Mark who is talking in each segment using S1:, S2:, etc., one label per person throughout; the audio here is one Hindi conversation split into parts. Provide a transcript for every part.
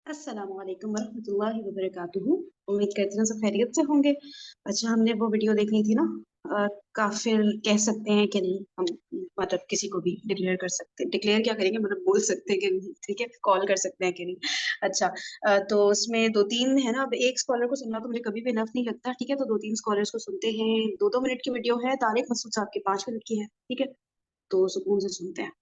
S1: अस्सलामुअलैकुम वरहमतुल्लाहि वबरकातुहू। उम्मीद करती हूँ सब खैरियत से होंगे। अच्छा, हमने वो वीडियो देखनी थी ना, काफिर कह सकते हैं कि नहीं हम, मतलब किसी को भी डिक्लेयर कर सकते हैं, डिक्लेयर क्या करेंगे, मतलब बोल सकते हैं कि नहीं, ठीक है, कॉल कर सकते हैं कि नहीं। अच्छा, तो उसमें दो तीन है ना, अब एक स्कॉलर को सुनना तो मुझे कभी भी इनफ नहीं लगता, ठीक है, तो दो तीन स्कॉलर्स को सुनते हैं। 2-2 मिनट की वीडियो है, तारिक मसूद साहब की 5 मिनट की है, ठीक है, तो सुकून से सुनते हैं।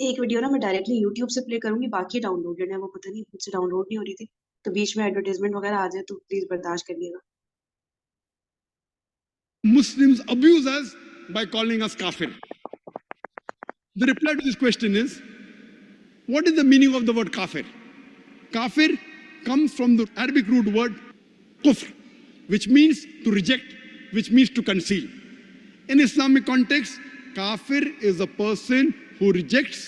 S1: एक वीडियो ना मैं डायरेक्टली यूट्यूब से प्ले करूंगी, बाकी डाउनलोडेड है, वो पता नहीं मुझसे डाउनलोड नहीं हो रही थी, तो बीच में एडवर्टाइजमेंट वगैरह आ जाए तो प्लीज बर्दाश्त करिएगा।
S2: Muslims abuse us by calling us kafir. The reply to this question is, what is the meaning of the word kafir? Kafir comes from the Arabic root word kufr, which means to reject, which means to conceal. In Islamic context, kafir is a person who rejects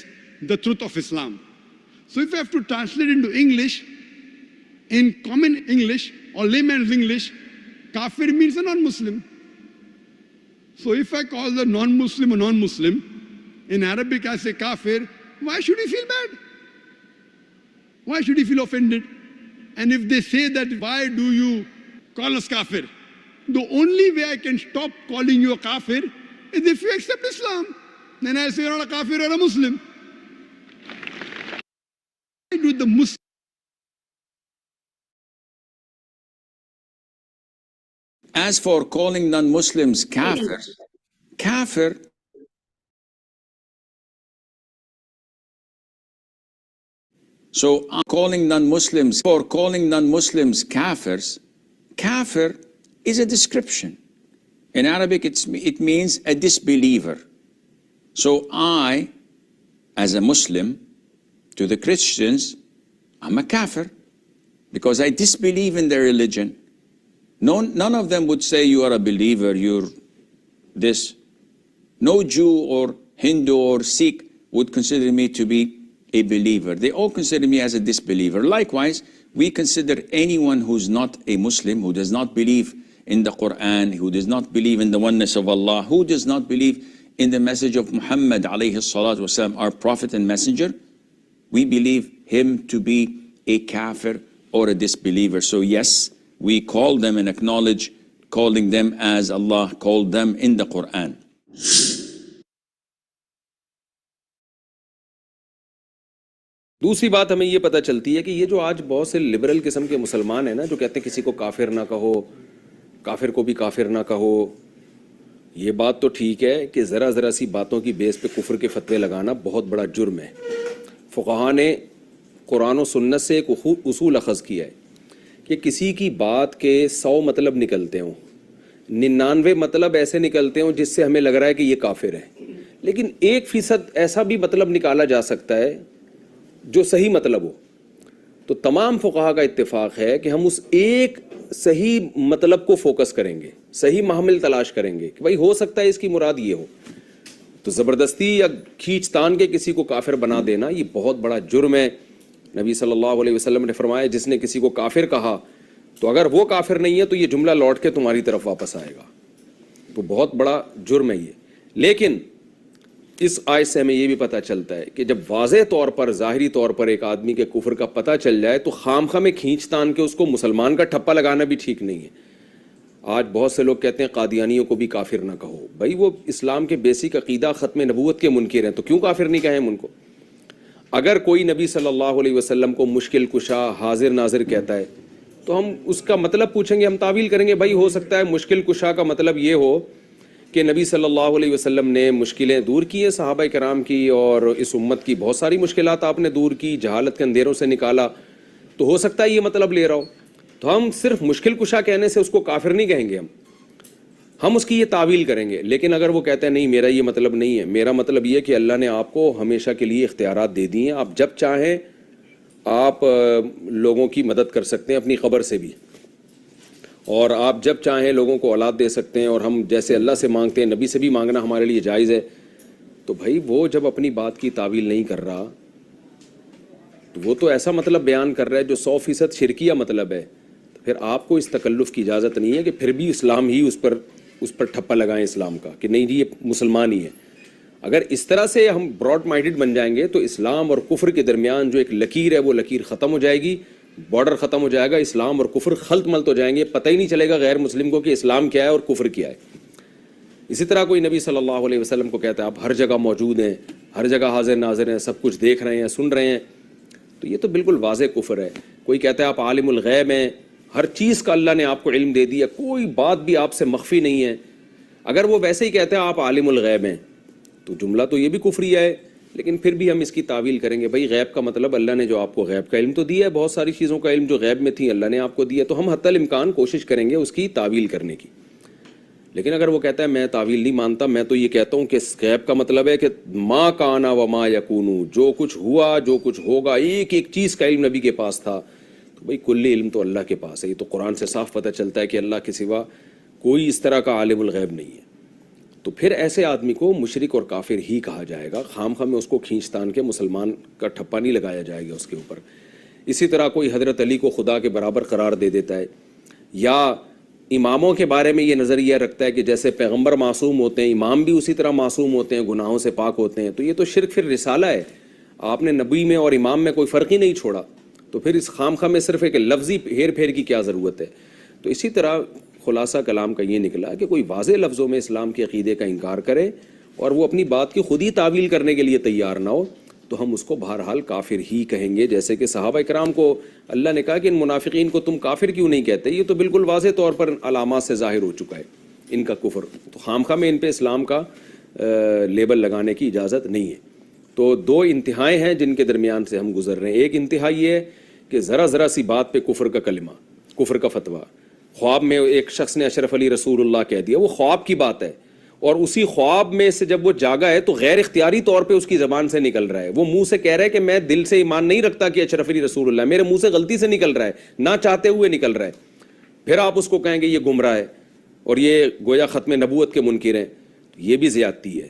S2: the truth of Islam. So if I have to translate into English, in common English or layman's English, kafir means a non-Muslim. So if I call the non-Muslim a non-Muslim, in Arabic I say kafir, why should he feel bad? Why should he feel offended? And if they say that, why do you call us kafir? The only way I can stop calling you a kafir is if you accept Islam. Then I say you're not a kafir, you're a Muslim. Why do the Muslims?
S3: As for calling non-Muslims kafir, kafir so calling non-Muslims kafirs, kafir is a description. In Arabic, it means a disbeliever. So I, as a Muslim, to the Christians, I'm a kafir because I disbelieve in their religion. None of them would say you are a believer, you're this. No Jew or Hindu or Sikh would consider me to be a believer. They all consider me as a disbeliever. Likewise, we consider anyone who's not a Muslim, who does not believe in the Quran, who does not believe in the oneness of Allah, who does not believe in the message of Muhammad alayhi salatu wasalam, our prophet and messenger, we believe him to be a kafir or a disbeliever. So yes, we call them and acknowledge calling them as Allah called them in the Quran.
S4: दूसरी बात हमें ये पता चलती है कि ये जो आज बहुत से लिबरल किस्म के मुसलमान हैं ना, जो कहते हैं किसी को काफिर ना कहो, काफिर को भी काफिर ना कहो, ये बात तो ठीक है कि ज़रा सी बातों की बेस पे कुफ्र के फतवे लगाना बहुत बड़ा जुर्म है। फ़ुक़हा ने कुरान और सुन्नत से एक उसूल अख़ज़ किया है कि किसी की बात के 100 मतलब निकलते हों, 99 मतलब ऐसे निकलते हों जिससे हमें लग रहा है कि ये काफिर है, लेकिन 1% ऐसा भी मतलब निकाला जा सकता है जो सही मतलब हो। तो तमाम फ़ुक़हा का इत्तेफाक है कि हम उस एक सही मतलब को फोकस करेंगे, सही महमिल तलाश करेंगे कि भाई हो सकता है इसकी मुराद ये हो। तो ज़बरदस्ती या खींचतान के किसी को काफिर बना देना ये बहुत बड़ा जुर्म है। नबी सल्लल्लाहु अलैहि वसल्लम ने फरमाया, जिसने किसी को काफिर कहा तो अगर वो काफिर नहीं है तो ये जुमला लौट के तुम्हारी तरफ वापस आएगा। तो बहुत बड़ा जुर्म है ये। लेकिन इस आयत से हमें ये भी पता चलता है कि जब वाज़ेह तौर पर, ज़ाहिरी तौर पर एक आदमी के कुफ्र का पता चल जाए तो खामखा में खींचतान के उसको मुसलमान का ठप्पा लगाना भी ठीक नहीं है। आज बहुत से लोग कहते हैं कादियानियों को भी काफिर ना कहो। भाई वो इस्लाम के बेसिक अकीदा ख़त्म नबूवत के मुनकिर हैं, तो क्यों काफिर नहीं कहें उनको? अगर कोई नबी सल्लल्लाहु अलैहि वसल्लम को मुश्किल कुशा, हाजिर नाजिर कहता है तो हम उसका मतलब पूछेंगे, हम तावील करेंगे। भाई हो सकता है मुश्किल कुशा का मतलब ये हो कि नबी सल्लल्लाहु अलैहि वसल्लम ने मुश्किलें दूर की हैं सहाबा कराम की, और इस उम्मत की बहुत सारी मुश्किलात आपने दूर की, जहालत के अंधेरों से निकाला, तो हो सकता है ये मतलब ले रहा हो। तो हम सिर्फ मुश्किल कुशा कहने से उसको काफिर नहीं कहेंगे, हम उसकी ये तावील करेंगे। लेकिन अगर वो कहते हैं नहीं मेरा ये मतलब नहीं है, मेरा मतलब ये कि अल्लाह ने आपको हमेशा के लिए इख्तियारात दे दिए हैं, आप जब चाहें आप लोगों की मदद कर सकते हैं अपनी ख़बर से भी, और आप जब चाहें लोगों को औलाद दे सकते हैं, और हम जैसे अल्लाह से मांगते हैं नबी से भी मांगना हमारे लिए जायज़ है। तो भाई वो जब अपनी बात की तावील नहीं कर रहा तो वो तो ऐसा मतलब बयान कर रहा है जो 100% शिरकिया मतलब है। तो फिर आपको इस तकल्लुफ़ की इजाज़त नहीं है कि फिर भी इस्लाम ही उस पर ठप्पा लगाएं इस्लाम का, कि नहीं जी ये मुसलमान ही है। अगर इस तरह से हम ब्रॉड माइंडेड बन जाएंगे तो इस्लाम और कुफ्र के दरमियान जो एक लकीर है वो लकीर ख़त्म हो जाएगी, बॉर्डर ख़त्म हो जाएगा, इस्लाम और कुफ्र खल्त मल्त हो जाएंगे, पता ही नहीं चलेगा गैर मुस्लिम को कि इस्लाम क्या है और कुफ्र क्या है। इसी तरह कोई नबी सल्लल्लाहु अलैहि वसल्लम को कहता है आप हर जगह मौजूद हैं, हर जगह हाजिर नाजिर हैं, सब कुछ देख रहे हैं, सुन रहे हैं, तो ये तो बिल्कुल वाज़े कुफ्र है। कोई कहता है आप आलिमुल गैब हैं, हर चीज़ का अल्लाह ने आपको इल्म दे दिया, कोई बात भी आपसे मख्फी नहीं है। अगर वो वैसे ही कहते हैं आप आलिमुल गैब हैं तो जुमला तो ये भी कुफ्रिया है, लेकिन फिर भी हम इसकी तावील करेंगे, भाई गैब का मतलब अल्लाह ने जो आपको गैब का इल्म तो दिया है, बहुत सारी चीज़ों का इल्म जो गैब में थी अल्लाह ने आपको दिया, तो हम हत्तल इम्कान कोशिश करेंगे उसकी तावील करने की। लेकिन अगर वो कहता है मैं तावील नहीं मानता, मैं तो ये कहता हूँ कि गैब का मतलब है कि माँ काना व माँ यकूनू, जो कुछ हुआ जो कुछ होगा एक एक चीज़ का इल्म नबी के पास था, तो भाई कुल्ली इल्म तो अल्लाह के पास है। ये तो कुरान से साफ पता चलता है कि अल्लाह के सिवा कोई इस तरह का आलिमुल गैब नहीं है। तो फिर ऐसे आदमी को मुशरिक और काफिर ही कहा जाएगा, खामखा में उसको खींचतान के मुसलमान का ठप्पा नहीं लगाया जाएगा उसके ऊपर। इसी तरह कोई हज़रत अली को खुदा के बराबर करार दे देता है, या इमामों के बारे में ये नज़रिया रखता है कि जैसे पैगंबर मासूम होते हैं, इमाम भी उसी तरह मासूम होते हैं, गुनाहों से पाक होते हैं, तो ये तो शिर्क फिर रिसाला है। आपने नबी में और इमाम में कोई फ़र्क ही नहीं छोड़ा, तो फिर इस खामखा में सिर्फ एक लफ्ज़ी हेर फेर की क्या ज़रूरत है। तो इसी तरह खुलासा कलाम का ये निकला कि कोई वाज़े लफ्ज़ों में इस्लाम के अक़ीदे का इनकार करे और वो अपनी बात की खुद ही तावील करने के लिए तैयार ना हो, तो हम उसको बहरहाल काफिर ही कहेंगे। जैसे कि सहाबा इकराम को अल्लाह ने कहा कि इन मुनाफिकीन को तुम काफिर क्यों नहीं कहते, ये तो बिल्कुल वाज़े तौर पर अलामात से ज़ाहिर हो चुका है इनका कुफ्र, तो खामखा में इन पे इस्लाम का लेबल लगाने की इजाज़त नहीं है। तो दो इंतहाएँ हैं जिनके दरमियान से हम गुजर रहे हैं। एक इंतहा ये है कि ज़रा ज़रा सी बात पे कुफ्र का कलिमा, कुफ्र का फतवा, ख्वाब में एक शख्स ने अशरफ अली रसूलुल्लाह कह दिया, वो ख्वाब की बात है, और उसी ख्वाब में से जब वो जागा है तो गैर इख्तियारी तौर पे उसकी ज़बान से निकल रहा है, वो मुंह से कह रहा है कि मैं दिल से ईमान नहीं रखता कि अशरफ अली रसूलुल्लाह, मेरे मुंह से गलती से निकल रहा है, ना चाहते हुए निकल रहा है। फिर आप उसको कहेंगे ये गुमराह है और ये गोया ख़त्म नबूवत के मुनकिर हैं, तो ये भी ज़्यादती है।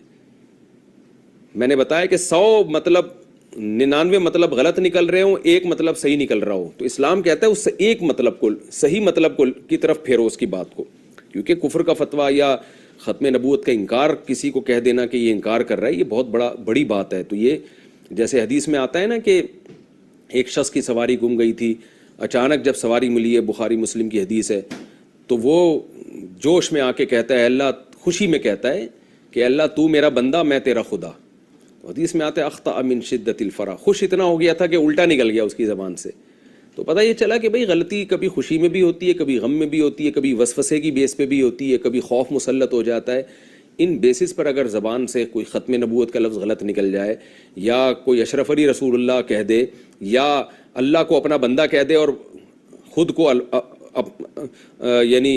S4: मैंने बताया कि 100 मतलब 99 मतलब गलत निकल रहे हो, एक मतलब सही निकल रहा हो, तो इस्लाम कहता है उस एक मतलब को, सही मतलब को की तरफ फेरो उसकी बात को, क्योंकि कुफ्र का फतवा या ख़त्म नबूवत का इनकार किसी को कह देना कि ये इनकार कर रहा है, ये बहुत बड़ी बात है। तो ये जैसे हदीस में आता है ना कि एक शख्स की सवारी गुम गई थी, अचानक जब सवारी मिली है, बुखारी मुस्लिम की हदीस है, तो वो जोश में आके कहता है अल्लाह, खुशी में कहता है कि अल्लाह तू मेरा बंदा मैं तेरा खुदा। हदीस में आता है अख्ता मिन शिद्दतिल फरह, खुश इतना हो गया था कि उल्टा निकल गया उसकी ज़बान से। तो पता ये चला कि भाई गलती कभी खुशी में भी होती है, कभी गम में भी होती है, कभी वसवसे की बेस पे भी होती है, कभी खौफ मुसल्लत हो जाता है। इन बेसिस पर अगर ज़बान से कोई ख़त्म नबूवत का लफ्ज़ गलत निकल जाए, या कोई अशरफ अली रसूलुल्लाह कह दे, या अल्लाह को अपना बंदा कह दे और ख़ुद को यानी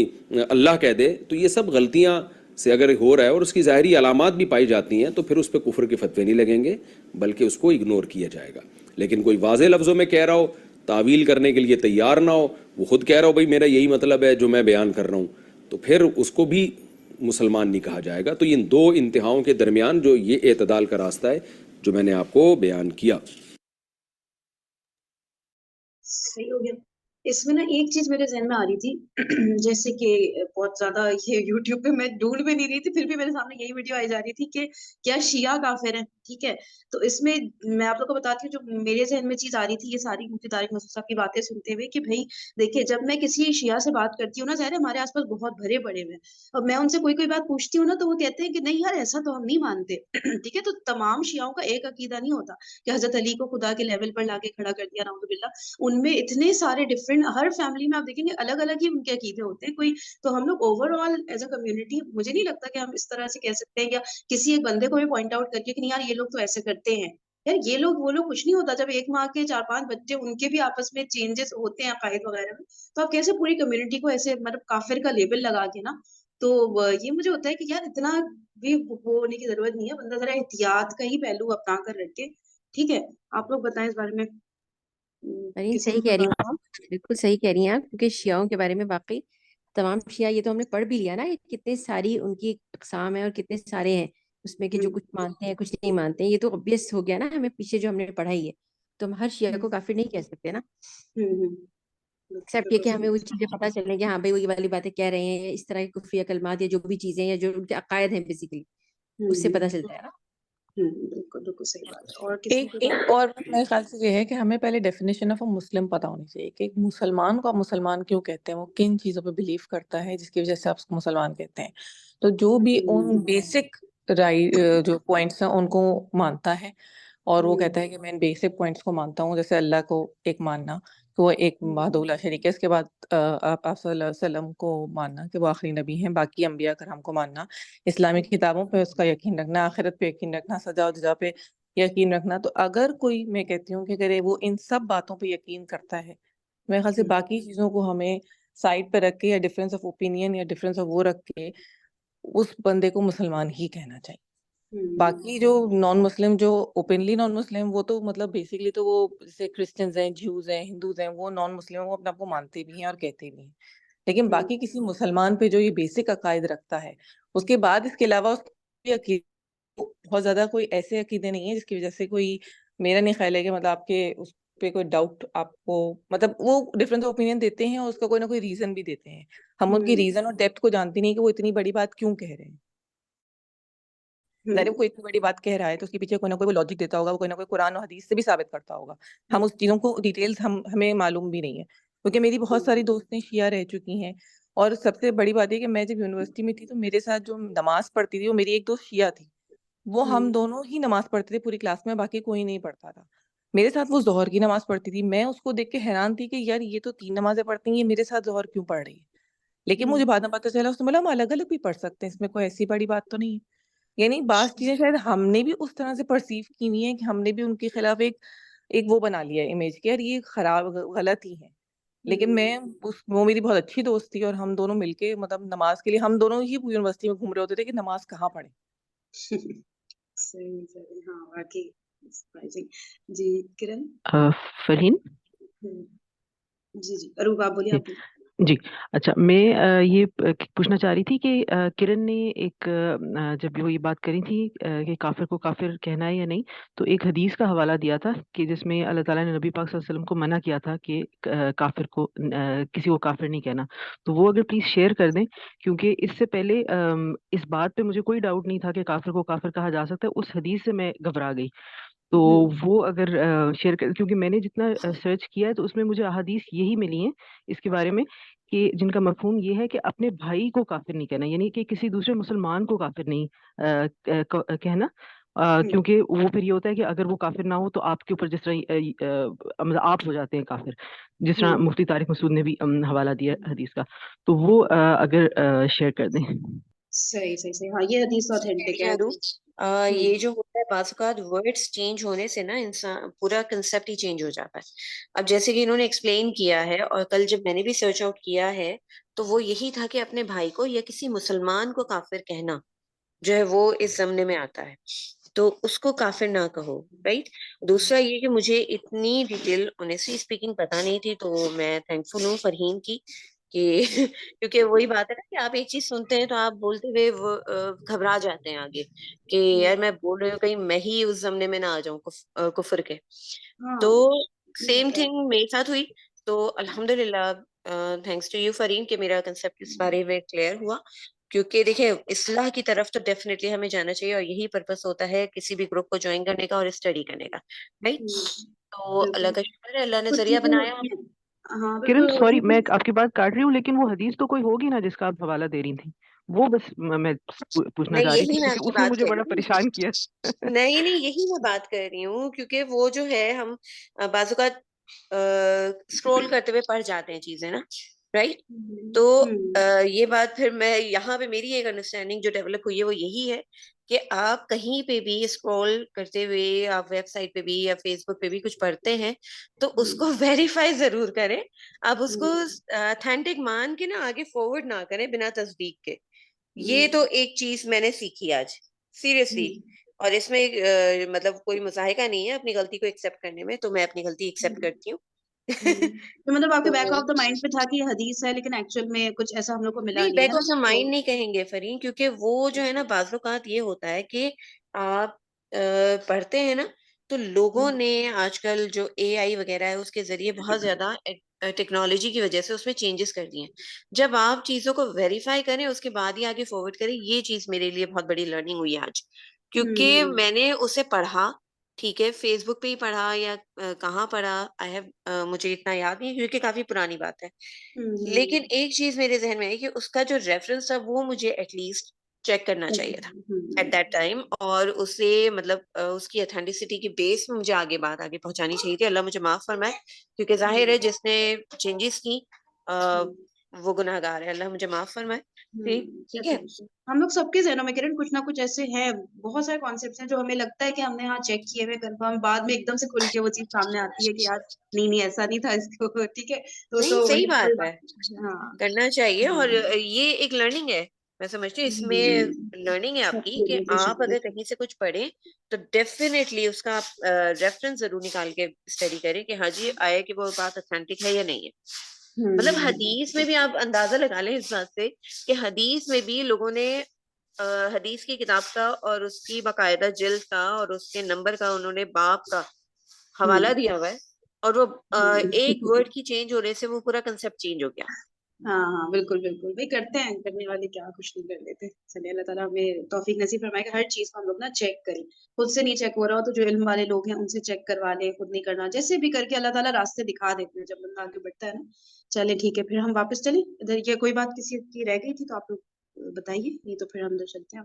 S4: अल्लाह कह दे, तो ये सब गलतियाँ से अगर हो रहा है और उसकी ज़ाहिरी अलामात भी पाई जाती हैं, तो फिर उस पर कुफ्र के फतवे नहीं लगेंगे, बल्कि उसको इग्नोर किया जाएगा। लेकिन कोई वाज़े लफ्ज़ों में कह रहा हो, तावील करने के लिए तैयार ना हो, वो खुद कह रहा हो भाई मेरा यही मतलब है जो मैं बयान कर रहा हूँ, तो फिर उसको भी मुसलमान नहीं कहा जाएगा। तो इन दो इंतहाओं के दरमियान जो ये एतदाल का रास्ता है जो मैंने आपको बयान किया।
S1: सही हो गया। इसमें ना एक चीज मेरे जहन में आ रही थी जैसे कि बहुत ज्यादा ये यूट्यूब पे मैं ढूंढ भी नहीं रही थी, फिर भी मेरे सामने यही वीडियो आई जा रही थी कि क्या शिया काफिर है, ठीक है। तो इसमें मैं आप लोग को बताती हूँ, जो मेरे जहन में चीज आ रही थी ये सारी मुफ्ती तारिक मसूद साहब की बातें सुनते हुए, कि भाई देखिए जब मैं किसी शिया से बात करती हूँ ना, ज़ाहिर है हमारे आसपास बहुत भरे पड़े हुए हैं, और मैं उनसे कोई कोई बात पूछती हूँ ना, तो वो कहते हैं कि नहीं यार ऐसा तो हम नहीं मानते ठीक है। तो तमाम शियाओं का एक अकीदा नहीं होता कि हजरत अली को खुदा के लेवल पर लाके खड़ा कर दिया, नाउजुबिल्लाह। उनमें इतने सारे डिफरेंट, हर फैमिली में आप देखेंगे अलग अलग ही उनके अकीदे होते हैं। कोई तो हम लोग ओवरऑल एज अ कम्युनिटी, मुझे नहीं लगता कि हम इस तरह से कह सकते हैं, या किसी एक बंदे को भी पॉइंट आउट करके कि नहीं यार ये लोग तो ऐसे करते हैं, यार ये लोग वो लोग कुछ नहीं होता। जब एक माँ के 4-5 बच्चे, उनके भी आपस में चेंजेस होते हैं अकायद वगैरह में, तो आप कैसे पूरी कम्युनिटी को ऐसे मतलब काफिर का लेबल लगा के ना, तो ये मुझे होता है कि यार इतना भी वो होने की जरूरत नहीं है। बंदा जरा एहतियात का ही पहलू अपना कर रखे, ठीक है। आप लोग बताएं इस बारे में।
S5: नहीं,
S1: किसी
S5: सही
S1: को कोई
S5: कह रही
S1: बात?
S5: हूँ आप, बिल्कुल सही कह रही हैं आप, क्योंकि शियाओं के बारे में वाकई तमाम शिया, ये तो हमने पढ़ भी लिया ना, ये कितने सारी उनकी अकसाम है और कितने सारे हैं उसमें, कि जो कुछ मानते हैं कुछ नहीं मानते हैं। ये तो ऑब्वियस हो गया ना हमें पीछे जो हमने पढ़ा ही है। तो हम हर शिया को काफिर नहीं कह सकते ना, एक्सेप्ट ये
S1: बिल्कुल
S5: कि
S1: सही।
S5: हमें वो चीजें पता चलें कि हाँ भाई वो ये वाली बातें कह रहे हैं, इस तरह की कुफरी कलमात या जो भी चीजें या जो उनके अकायद हैं बेसिकली, उससे
S1: हम्म
S5: पता चलता है ना।
S1: बिल्कुल बिल्कुल सही बात है। और किसी
S6: एक
S1: को
S6: एक और बात मेरे ख्याल से ये है कि हमें पहले डेफिनेशन ऑफ अ मुस्लिम पता होनी चाहिए कि एक मुसलमान को आप मुसलमान क्यों कहते हैं, वो किन चीजों पे बिलीव करता है जिसकी वजह से आप उसको मुसलमान कहते हैं। तो जो भी उन बेसिक जो पॉइंट्स हैं उनको मानता है और वो कहता है कि मैं इन बेसिक पॉइंट्स को मानता हूँ, जैसे अल्लाह को एक मानना कि वो एक मादूला शरीक है, इसके बाद आप सल्लल्लाहु अलैहि वसल्लम को मानना कि वो आखिरी नबी हैं, बाकी अंबिया करम को मानना, इस्लामिक किताबों पे उसका यकीन रखना, आखिरत पे यकीन रखना, सजा और जजा पे यकीन रखना। तो अगर कोई, मैं कहती हूँ कि अगर वो इन सब बातों पे यकीन करता है, मेरे ख्याल से बाकी चीजों को हमें साइड पे रख के या डिफरेंस ऑफ ओपिनियन या डिफरेंस ऑफ वो रख के उस बंदे को मुसलमान ही कहना चाहिए। बाकी जो नॉन मुस्लिम, जो ओपनली नॉन मुस्लिम, वो तो मतलब बेसिकली तो वो जैसे क्रिश्चियंस हैं, ज्यूज हैं, हिंदूज हैं, वो नॉन मुस्लिम, वो अपने आप को मानते भी हैं और कहते भी हैं। लेकिन बाकी किसी मुसलमान पे जो ये बेसिक अकायद रखता है, उसके बाद इसके अलावा उसकी बहुत ज्यादा कोई ऐसे अकीदे नहीं है जिसकी वजह से कोई, मेरा नहीं ख्याल है कि मतलब आपके उस पे कोई डाउट आपको, मतलब वो डिफरेंस ओपिनियन देते हैं और उसका कोई ना कोई रीजन भी देते हैं। हम उनकी रीजन और डेप्थ को जानते नहीं कि वो इतनी बड़ी बात क्यों कह रहे हैं। अरे वो कोई इतनी बड़ी बात कह रहा है तो उसके पीछे कोई ना कोई लॉजिक देता होगा, वो कोई ना कोई कुरान और हदीस से भी साबित करता होगा। हम उस चीजों को डिटेल्स हमें मालूम भी नहीं है, क्योंकि मेरी बहुत सारी दोस्तें शिया रह चुकी हैं। और सबसे बड़ी बात है कि मैं जब यूनिवर्सिटी में थी तो मेरे साथ जो नमाज पढ़ती थी वो मेरी एक दोस्त शिया थी। वो हम दोनों ही नमाज पढ़ते थे पूरी क्लास में, बाकी कोई नहीं पढ़ता था। मेरे साथ वो जोहर की नमाज पढ़ती थी, मैं उसको देख के हैरान थी कि यार ये तो 3 नमाजें पढ़ती है, ये मेरे साथ जोहर क्यों पढ़ रही है। लेकिन मुझे बाद में पता चला, उसने बोला हम अलग अलग भी पढ़ सकते हैं, इसमें कोई ऐसी बड़ी बात तो नहीं है। यानी बात चीजें शायद हमने भी उस तरह से परसीव की हुई है कि हमने भी उनके खिलाफ एक एक वो बना लिया है इमेज कि यार ये खराब गलत ही है। लेकिन मैं वो मेरी बहुत अच्छी दोस्त थी और हम दोनों मिलके मतलब नमाज के लिए हम दोनों ही यूनिवर्सिटी में घूम रहे होते थे कि नमाज कहाँ पढ़े।
S1: सही सही हाँ वाकई सरप्राइजिंग। जी किरण।
S7: फरहीन।
S1: हम्म, जी जी अरूप आप बोलिए
S7: जी
S1: आप बोलिए।
S7: जी। अच्छा, मैं ये पूछना चाह रही थी कि किरण ने एक जब वो ये बात करी थी कि काफिर को काफिर कहना है या नहीं, तो एक हदीस का हवाला दिया था कि जिसमें अल्लाह ताला ने नबी पाक सल्लल्लाहु अलैहि वसल्लम को मना किया था कि काफिर को किसी को काफिर नहीं कहना। तो वो अगर प्लीज शेयर कर दें, क्योंकि इससे पहले इस बात पे मुझे कोई डाउट नहीं था कि काफिर को काफिर कहा जा सकता है, उस हदीस से मैं घबरा गई। तो वो अगर शेयर कर, क्योंकि मैंने जितना सर्च किया है तो उसमें मुझे अहादीस यही मिली हैं इसके बारे में कि जिनका मफहूम ये है कि अपने भाई को काफिर नहीं कहना, यानी कि किसी दूसरे मुसलमान को काफिर नहीं कहना। क्योंकि वो फिर ये होता है कि अगर वो काफिर ना हो तो आपके ऊपर जिस तरह मतलब आप हो जाते हैं काफिर, जिस तरह मुफ्ती तारिक मसूद ने भी हवाला दिया हदीस का। तो वो अगर शेयर कर दें।
S1: सही सही सही हाँ ये हदीस ऑथेंटिक है।
S5: जरूर। ये जो होता है बाज़ औक़ात वर्ड्स चेंज होने से ना इंसान पूरा कंसेप्ट ही चेंज हो जाता है। अब जैसे कि इन्होंने एक्सप्लेन किया है और कल जब मैंने भी सर्च आउट किया है, तो वो यही था कि अपने भाई को या किसी मुसलमान को काफ़िर कहना, जो है वो इस ज़म्मे में आता है। तो उसको काफ़िर ना कहो, राइट? दूसरा ये कि मुझे इतनी डिटेल ऑनेस्टली स्पीकिंग पता नहीं थी, तो मैं थैंकफुल हूँ फरहीन की कि क्योंकि वही बात है ना कि आप एक चीज़ सुनते हैं तो आप बोलते हुए वो घबरा जाते हैं आगे कि यार मैं बोल रही हूँ कहीं मैं ही उस ज़माने में ना आ जाऊँ कुफ़्र के।
S1: हाँ
S5: तो
S1: ये
S5: सेम
S1: होता है।
S5: थिंग मेरे साथ हुई। तो अल्हम्दुलिल्लाह थैंक्स टू यू फरीन कि मेरा कांसेप्ट इस बारे में क्लियर हुआ। क्योंकि देखिए इस्लाह की तरफ तो डेफिनेटली हमें जाना चाहिए और यही पर्पस होता है किसी भी ग्रुप को ज्वाइन करने का और स्टडी करने का, राइट? तो अल्लाह
S1: बिल्कुल
S5: का शुक्र है, अल्लाह ने
S1: कुछ
S5: जरिया
S1: चीजें
S5: बनाया।
S1: होती हैं। हाँ
S7: किरण,
S1: बिल्कुल होती
S7: सॉरी
S1: हैं
S7: मैं
S1: कुछ।
S7: आपकी बात काट रही हूँ, लेकिन वो हदीस तो कोई होगी ना जिसका आप हवाला दे रही थी। वो बस मैं पूछना
S5: नहीं
S7: चाह रही थी,
S5: यही मैं
S7: क्योंकि
S5: आपकी
S7: उसने
S5: बात
S7: मुझे
S5: कर
S7: बड़ा
S5: रही हूँ।
S7: परेशान किया।
S5: नहीं नहीं यही मैं बात कर रही हूँ क्योंकि वो जो है हम बाज़-औक़ात स्क्रॉल करते हुए पढ़ जाते हैं चीजें ना, राइट? तो ये बात फिर मैं यहाँ पे मेरी एक अंडरस्टैंडिंग जो डेवलप हुई है वो यही है कि आप कहीं पे भी स्क्रॉल करते हुए आप वेबसाइट पे भी या फेसबुक पे भी कुछ पढ़ते हैं तो उसको वेरीफाई जरूर करें। आप उसको ऑथेंटिक मान के ना आगे फॉरवर्ड ना करें बिना तस्दीक के। ये तो एक चीज मैंने सीखी आज, सीरियसली। और इसमें मतलब कोई मुजाहिका नहीं है अपनी गलती को एक्सेप्ट करने में, तो मैं अपनी गलती एक्सेप्ट करती हूँ।
S1: तो मतलब आपके बैक
S5: तो
S1: ऑफ द माइंड पे था कि ये हदीस है लेकिन एक्चुअल में कुछ ऐसा हम लोग को मिला
S5: नहीं
S1: नहीं है
S5: बैक
S1: ना
S5: ऑफ द
S1: तो।
S5: माइंड नहीं कहेंगे फरीन, क्योंकि वो जो है ना बाज़ औक़ात ये होता है कि आप पढ़ते हैं ना तो लोगों ने आजकल जो एआई वगैरह है उसके जरिए बहुत ज्यादा टेक्नोलॉजी की वजह से उसमें चेंजेस कर दिए हैं। जब आप चीजों को वेरीफाई करें उसके बाद ही आगे फॉरवर्ड करें, ये चीज मेरे लिए बहुत बड़ी लर्निंग हुई है आज।
S8: क्योंकि
S1: हम्म
S8: मैंने उसे पढ़ा, ठीक है, फेसबुक पे ही पढ़ा या कहाँ पढ़ा, मुझे इतना याद नहीं क्योंकि काफी पुरानी बात है। लेकिन एक चीज मेरे जहन में आई कि उसका जो रेफरेंस था वो मुझे एटलीस्ट चेक करना चाहिए था एट दैट टाइम, और उसे मतलब उसकी ऑथेंटिसिटी के बेस में मुझे आगे बात आगे पहुंचानी चाहिए थी। अल्लाह मुझे माफ फरमाए, क्योंकि जाहिर है जिसने चेंजेस की वो गुनाहगार है। अल्लाह मुझे माफ फरमाए। ठीक है।
S1: डेफिनेटली हम लोग सबके जहनों में किरण कुछ ना कुछ ऐसे हैं, बहुत सारे कॉन्सेप्ट्स हैं जो हमें लगता है कि हमने हाँ चेक किए हुए कंफर्म, बाद में एकदम से खुल के वो चीज सामने आती है कि यार नहीं नहीं ऐसा नहीं था इसको ठीक है,
S8: नहीं,
S1: तो
S8: सही
S1: वही
S8: बात
S1: कोई
S8: है,
S1: बात हाँ।
S8: करना चाहिए। और
S1: हम्म,
S8: ये एक लर्निंग है, मैं समझती हूँ इसमें लर्निंग है आपकी
S1: सबके
S8: कि
S1: लिए
S8: आप
S1: बेशक
S8: अगर कहीं से कुछ पढ़ें तो डेफिनेटली उसका आप रेफरेंस जरूर निकाल के स्टडी करें कि हाँ जी आया कि वो बात ऑथेंटिक है या नहीं है। मतलब हदीस में भी आप अंदाजा लगा लें इस बात से कि हदीस में भी लोगों ने हदीस की किताब का और उसकी बाकायदा जिल्द का और उसके नंबर का, उन्होंने बाप का हवाला
S1: हम्म
S8: दिया हुआ है, और वो एक
S1: हम्म।
S8: वर्ड की चेंज होने से वो पूरा कंसेप्ट चेंज हो गया।
S1: हाँ हाँ बिल्कुल बिल्कुल वही करते हैं, करने वाले क्या कुछ नहीं कर लेते। चलिए अल्लाह ताला हमें तौफीक नसीब फरमाए कि हर चीज को हम लोग ना चेक करें, खुद से नहीं चेक हो रहा हो तो जो इल्म वाले लोग हैं उनसे चेक करवा लें, खुद नहीं करना, जैसे भी करके अल्लाह ताला रास्ते दिखा देते हैं जब बंदा आगे बढ़ता है ना। चले ठीक है, फिर हम वापस चले इधर, ये कोई बात किसी की रह गई थी तो आप लोग बताइए, नहीं तो फिर हम इधर चलते हैं।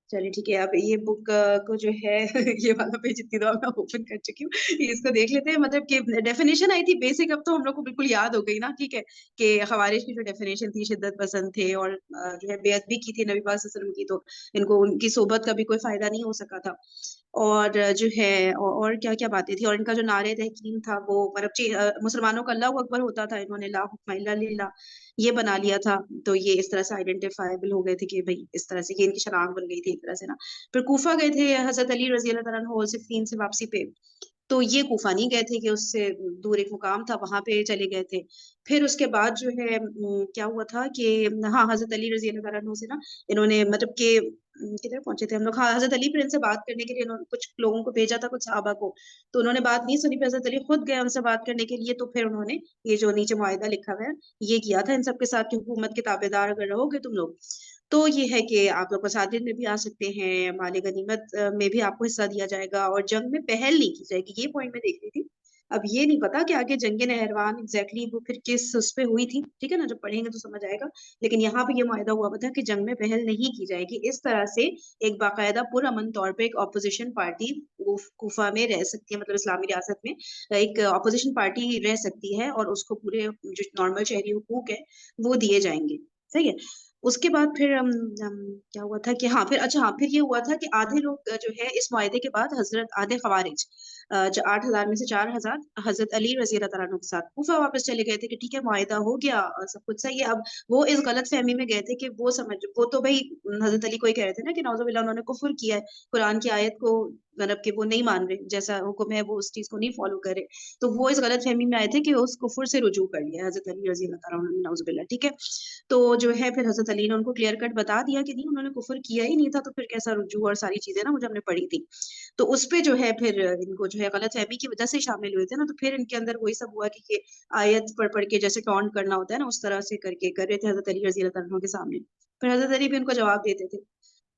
S1: चलिए ठीक है, अब ये बुक को जो है ये वाला पेज इतनी दफा मैं ओपन कर चुकी हूँ, इसको देख लेते हैं। मतलब कि डेफिनेशन आई थी बेसिक, अब तो हम लोग को बिल्कुल याद हो गई ना, ठीक है, कि खवारिज की जो डेफिनेशन थी शिद्दत पसंद थे और जो है बेअदबी भी की थी नबी पाक सल्लल्लाहु अलैहि वसल्लम की, तो इनको उनकी सोबत का भी कोई फायदा नहीं हो सका था। और जो है और क्या क्या बातें थी, और इनका जो नारे तहकीम था वो मतलब मुसलमानों का अल्लाह अकबर होता था, इन्होंने ला हुक्म इल्ला लिल्लाह ये बना लिया था। तो ये इस तरह से आइडेंटिफाइबल हो गए थे कि भाई इस तरह से ये इनकी शनाख्त बन गई थी एक तरह से ना। फिर कूफा गए थे हजरत अली रजी अल्लाह तआला अन्हु सिफ़ीन से वापसी पे, तो ये कूफा नहीं गए थे कि उससे दूर एक मुकाम था वहां पे चले गए थे। फिर उसके बाद जो है क्या हुआ था कि हाँ हजरत अली रजी अल्लाह तआला अन्हु से ना इन्होंने मतलब कि किधर पहुंचे थे हम लोग, हाँ हजरत अली फिर इनसे बात करने के लिए इन्होंने कुछ लोगों को भेजा था, कुछ सहाबा को, तो उन्होंने बात नहीं सुनी, फिर हजरत अली खुद गए उनसे बात करने के लिए। तो फिर उन्होंने ये जो नीचे मुआहिदा लिखा हुआ है ये किया था इन सबके साथ कि हुकूमत के ताबेदार अगर रहोगे तुम लोग तो ये है कि आप लोग मसाजिद में भी आ सकते हैं, माले गनीमत में भी आपको हिस्सा दिया जाएगा, और जंग में पहल नहीं की जाएगी। ये पॉइंट मैं देख रही थी। अब ये नहीं पता कि आगे जंग नहरवान एग्जैक्टली वो फिर किस उस पे हुई थी, ठीक है ना, जब पढ़ेंगे तो समझ आएगा। लेकिन यहाँ पे ये मुआहिदा हुआ था कि जंग में पहल नहीं की जाएगी। इस तरह से एक बाकायदा पुरअमन तौर पे एक ऑपोजिशन पार्टी कूफा में रह सकती है, मतलब इस्लामी रियासत में एक ऑपोजिशन पार्टी रह सकती है, और उसको पूरे जो नॉर्मल शहरी हुकूक है वो दिए जाएंगे। सही है। उसके बाद फिर क्या हुआ था कि हाँ फिर अच्छा हाँ फिर ये हुआ था कि आधे लोग जो है इस मुआहिदे के बाद हजरत आधे खवारिज जो 8,000 में से 4,000 हजरत अली रजी अल्लाह तआला अन्हु के साथ कूफा वापस चले गए थे कि ठीक है मुआहिदा हो गया सब कुछ सही है। अब वो इस गलत फहमी में गए थे कि वो तो भाई हजरत अली को ही कह रहे थे ना कि नौजुबिल्लाह उन्होंने कुफर किया है, कुरान की आयत को मतलब कि वो नहीं मान रहे, जैसा हुक्म है वो उस चीज को नहीं फॉलो करे। तो वो इस गलत फहमी में आए थे कि उस कुफर से रुजू कर लिया हजरत अली रजी अल्लाह तआला अन्हु नौजुबिल्लाह, ठीक है। तो जो है फिर हजरत अली ने उनको क्लियर कट बता दिया कि नहीं उन्होंने कुफर किया ही नहीं था, तो फिर कैसा रुजू और सारी चीजें ना मुझे हमने पढ़ी थी। तो उस पे जो है फिर इनको जो है गलत फहमी की वजह से शामिल हुए थे ना, तो फिर इनके अंदर वही सब हुआ कि ये आयत पढ़ पढ़ के जैसे टॉन्ट करना होता है ना उस तरह से करके कर रहे थे हजरत अली रजी अल्लाह तआला के सामने। फिर हजरत अली भी उनको जवाब देते थे।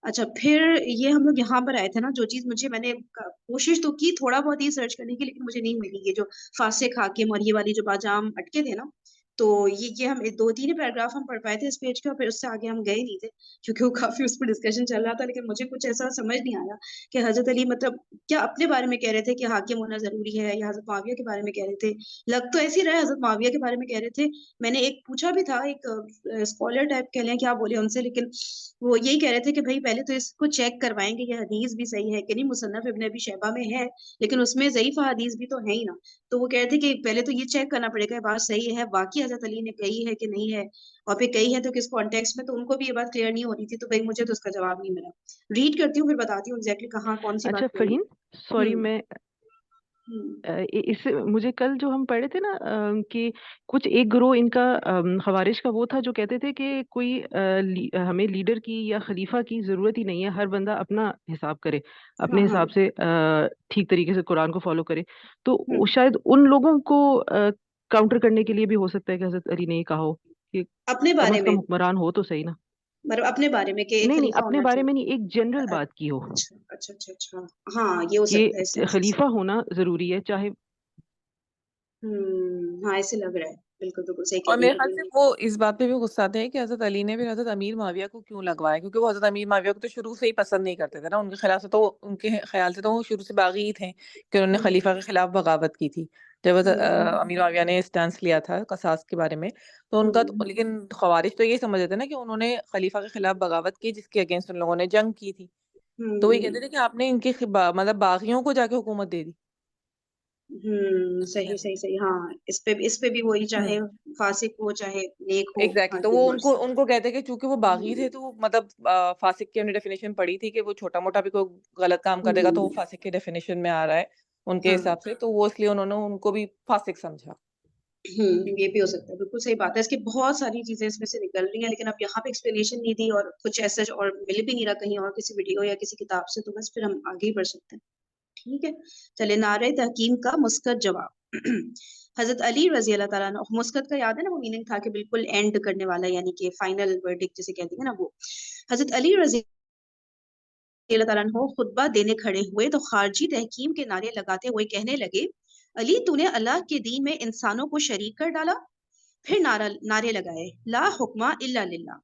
S1: अच्छा फिर ये हम लोग यहाँ पर आए थे ना, जो चीज मुझे मैंने कोशिश तो की थोड़ा बहुत ही सर्च करने की, लेकिन मुझे नहीं मिली, ये जो फासिक हाकिम और ये वाली जो बाजाम अटके थे ना, तो ये हम 2-3 पैराग्राफ हम पढ़ पाए थे इस पेज के, और फिर उससे आगे हम गए नहीं थे क्योंकि वो काफी उस पर डिस्कशन चल रहा था। लेकिन मुझे कुछ ऐसा समझ नहीं आया कि हजरत अली मतलब क्या अपने बारे में कह रहे थे कि हाकिम होना जरूरी है, या हजरत मुआविया के बारे में कह रहे थे। लग तो ऐसे ही रहा है हजरत मुआविया के बारे में कह रहे थे। मैंने एक पूछा भी था, एक स्कॉलर टाइप कह लें क्या बोले उनसे, लेकिन वो यही कह रहे थे कि भाई पहले तो इसको चेक करवाएंगे ये हदीस भी सही है कि नहीं, मुसन्नफ इब्न अबी शैबा में है लेकिन उसमें ज़ईफ हदीस भी तो है ही ना। तो वो कह रहे थे कि पहले तो ये चेक करना पड़ेगा ये बात सही है वाकई हजरत अली ने कही है कि नहीं है, और फिर कही है तो किस कॉन्टेक्स्ट में। तो उनको भी ये बात क्लियर नहीं हो रही थी, तो भाई मुझे तो उसका जवाब नहीं मिला। रीड करती हूँ फिर बताती हूँ एग्जैक्टली कहाँ कौन सी बात
S7: अच्छा
S1: कही
S7: फहीम,
S1: है।
S7: सॉरी मैं
S1: हम्म
S7: इससे मुझे कल जो हम पढ़े थे ना कि कुछ एक ग्रोह इनका खवारिज का वो था जो कहते थे कि कोई हमें लीडर की या खलीफा की जरूरत ही नहीं है, हर बंदा अपना हिसाब करे, अपने
S1: हाँ हाँ
S7: हिसाब से ठीक तरीके से कुरान को फॉलो करे। तो
S1: हम्म
S7: शायद उन लोगों को काउंटर करने के लिए भी हो सकता है कि हजरत अली ने ये कहा हो कि
S1: अपने
S7: कम
S1: बारे
S7: से कम
S1: में
S7: हुक्मरान हो तो सही ना।
S1: मतलब अपने बारे में कि एक
S7: नहीं नहीं,
S1: खलीफा
S7: अपने
S1: होना
S7: बारे
S1: चाहिए।
S7: में नहीं, एक जनरल
S1: अ,
S7: बात की हो
S1: अच्छा अच्छा अच्छा अच्छा, हाँ ये हो सकता है इस
S7: कि
S1: सेंस से।
S7: खलीफा होना जरूरी है, चाहे
S1: हाँ ऐसे लग रहा है, बिल्कुल बिल्कुल सही कह
S6: और
S1: रही
S6: मेरे
S1: हैं
S6: ख्याल से
S1: कि
S6: वो इस बात पे भी गुस्सा थे कि हजरत अली ने फिर हजरत अमीर माविया को क्यों लगवाया, क्योंकि वो हजरत अमीर माविया को तो शुरू से ही पसंद नहीं करते थे ना, उनके ख्याल से तो वो शुरू से बागी ही थे कि उन्होंने
S1: हम्म
S6: खलीफा के खिलाफ बगावत की थी। जब अमीर माविया ने स्टैंस लिया था कसास के बारे में, तो उनका तो,
S1: हम्म
S6: लेकिन खवारिज तो ये समझ थे ना कि उन्होंने खलीफा के खलीफ बगावत की जिसके अगेंस्ट उन लोगों ने जंग की थी। तो वही कहते
S1: हम्म
S6: थे कि आपने इनके मतलब बागियों को जाके हुकूमत दे दी
S1: सही
S6: मुस्लिम।
S1: सही सही, हाँ इस पे भी वही, चाहे
S6: हम्म
S1: फासिक हो चाहे नेक हो,
S6: एग्जैक्टली
S1: हाँ
S6: तो वो
S1: दोनों
S6: उनको
S1: से।
S6: उनको कहते हैं कि चूंकि वो बागी थे, तो वो मतलब फासिक की हमने डेफिनेशन पढ़ी थी कि वो छोटा मोटा भी कोई गलत काम करेगा तो वो
S1: हम्म
S6: फासिक के डेफिनेशन में आ रहा है उनके
S1: हाँ
S6: हिसाब से, तो वो इसलिए उन्होंने उनको भी फासिक समझा।
S1: ये भी हो सकता है, बिल्कुल सही बात है। इसकी बहुत सारी चीजें इसमें से निकल रही हैं, लेकिन अब यहाँ पे एक्सप्लेनेशन नहीं दी और कुछ ऐसा और मिल भी नहीं रहा कहीं और किसी वीडियो या किसी किताब से, तो बस फिर हम आगे ही बढ़ सकते हैं। ठीक है, चले नारे तहकीम का मुस्कत जवाब। हजरत अली रजी अल्लाह ताला अन्हु, मुस्कत का याद है ना, वो मीनिंग था कि बिल्कुल एंड करने वाला, यानी कि फाइनल वर्डिक्ट जिसे कहते हैं ना वो। हजरत अली रजी अल्लाह ताला अन्हु खुतबा देने खड़े हुए तो खारजी तहकीम के नारे लगाते हुए कहने लगे, अली तूने अल्लाह के दीन में इंसानों को शरीक कर डाला। फिर नारे लगाए, ला हुक्मा इल्ला लिल्लाह।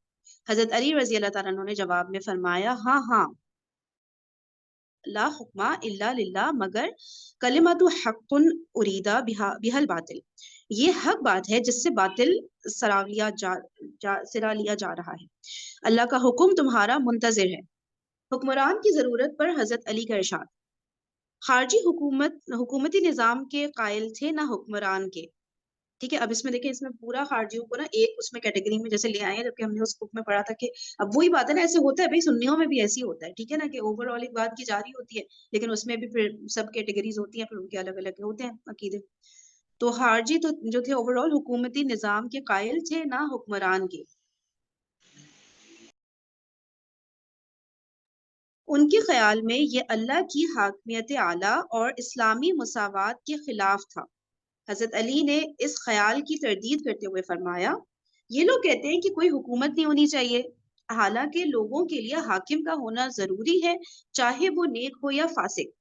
S1: हजरत अली रजी अल्लाह ताला अन्हु ने जवाब में फरमाया, हाँ हाँ, ला हुक्मा इल्ला लिल्लाह, मगर कलिमतु हक़्क़ुन उरीदा बिहल बातिल, ये हक बात है जिससे बातिल सिरा लिया जा रहा है। अल्लाह का हुक्म तुम्हारा मुंतजिर है। हुक्मरान की जरूरत पर हजरत अली का इरशाद, खारजी हुकूमती निजाम के कायल थे ना हुक्मरान के। ठीक है, अब इसमें देखिए, इसमें पूरा खारजियों को ना एक उसमें कैटेगरी में जैसे ले आए हैं, जबकि हमने उस बुक में पढ़ा था कि अब वही बात है ना, ऐसे होता है भाई, सुन्नियों में भी ऐसी होता है, ठीक है ना, कि ओवरऑल एक बात की जा रही होती है, लेकिन उसमें भी फिर सब कैटेगरीज होती हैं, फिर उनके अलग अलग होते हैं अकीदे। तो खारजी तो जो थे ओवरऑल हुकूमती निजाम के कायल थे ना हुक्मरान के। उनके ख्याल में ये अल्लाह की हाकमियत आला और इस्लामी मसावात के खिलाफ था। हजरत अली ने इस ख्याल की तरदीद करते हुए फरमाया, ये लोग कहते हैं कि कोई हुकूमत नहीं होनी चाहिए, हालांकि लोगों के लिए हाकिम का होना जरूरी है, चाहे वो नेक हो या फासिक,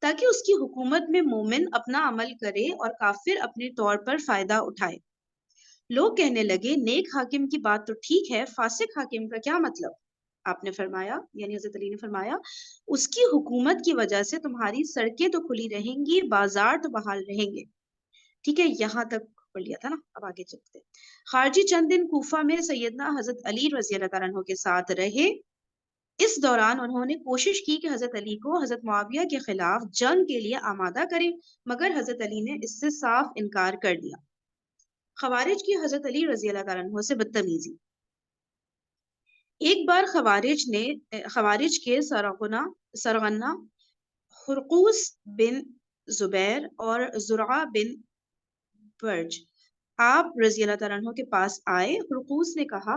S1: ताकि उसकी हुकूमत में मोमिन अपना अमल करे और काफिर अपने तौर पर फायदा उठाए। लोग कहने लगे, नेक हाकिम की बात तो ठीक है, फासिक हाकिम का क्या मतलब? आपने फरमाया, यानी हजरत अली ने फरमाया, उसकी हुकूमत की वजह से तुम्हारी सड़कें तो खुली रहेंगी, बाजार तो बहाल रहेंगे। ठीक है, यहाँ तक पढ़ लिया था ना, अब आगे चलते हैं। खारजी चंद दिन कूफा में सैयदना हजरत अली रजी अल्लाह तआला अन्हु के साथ रहे। इस दौरान उन्होंने कोशिश की कि हजरत अली को हजरत मुआविया के खिलाफ जंग के लिए आमादा करें, मगर हजरत अली ने इससे साफ इनकार कर दिया। खवारिज की हजरत अली रजी अल्लाह तआला अन्हु से बदतमीजी। एक बार खवारिज के सरगना हुरकूस बिन जुबैर और जुरा बिन बर्ज आप रजी अल्लाह तआला अन्हु के पास आए। हुरकूस ने कहा,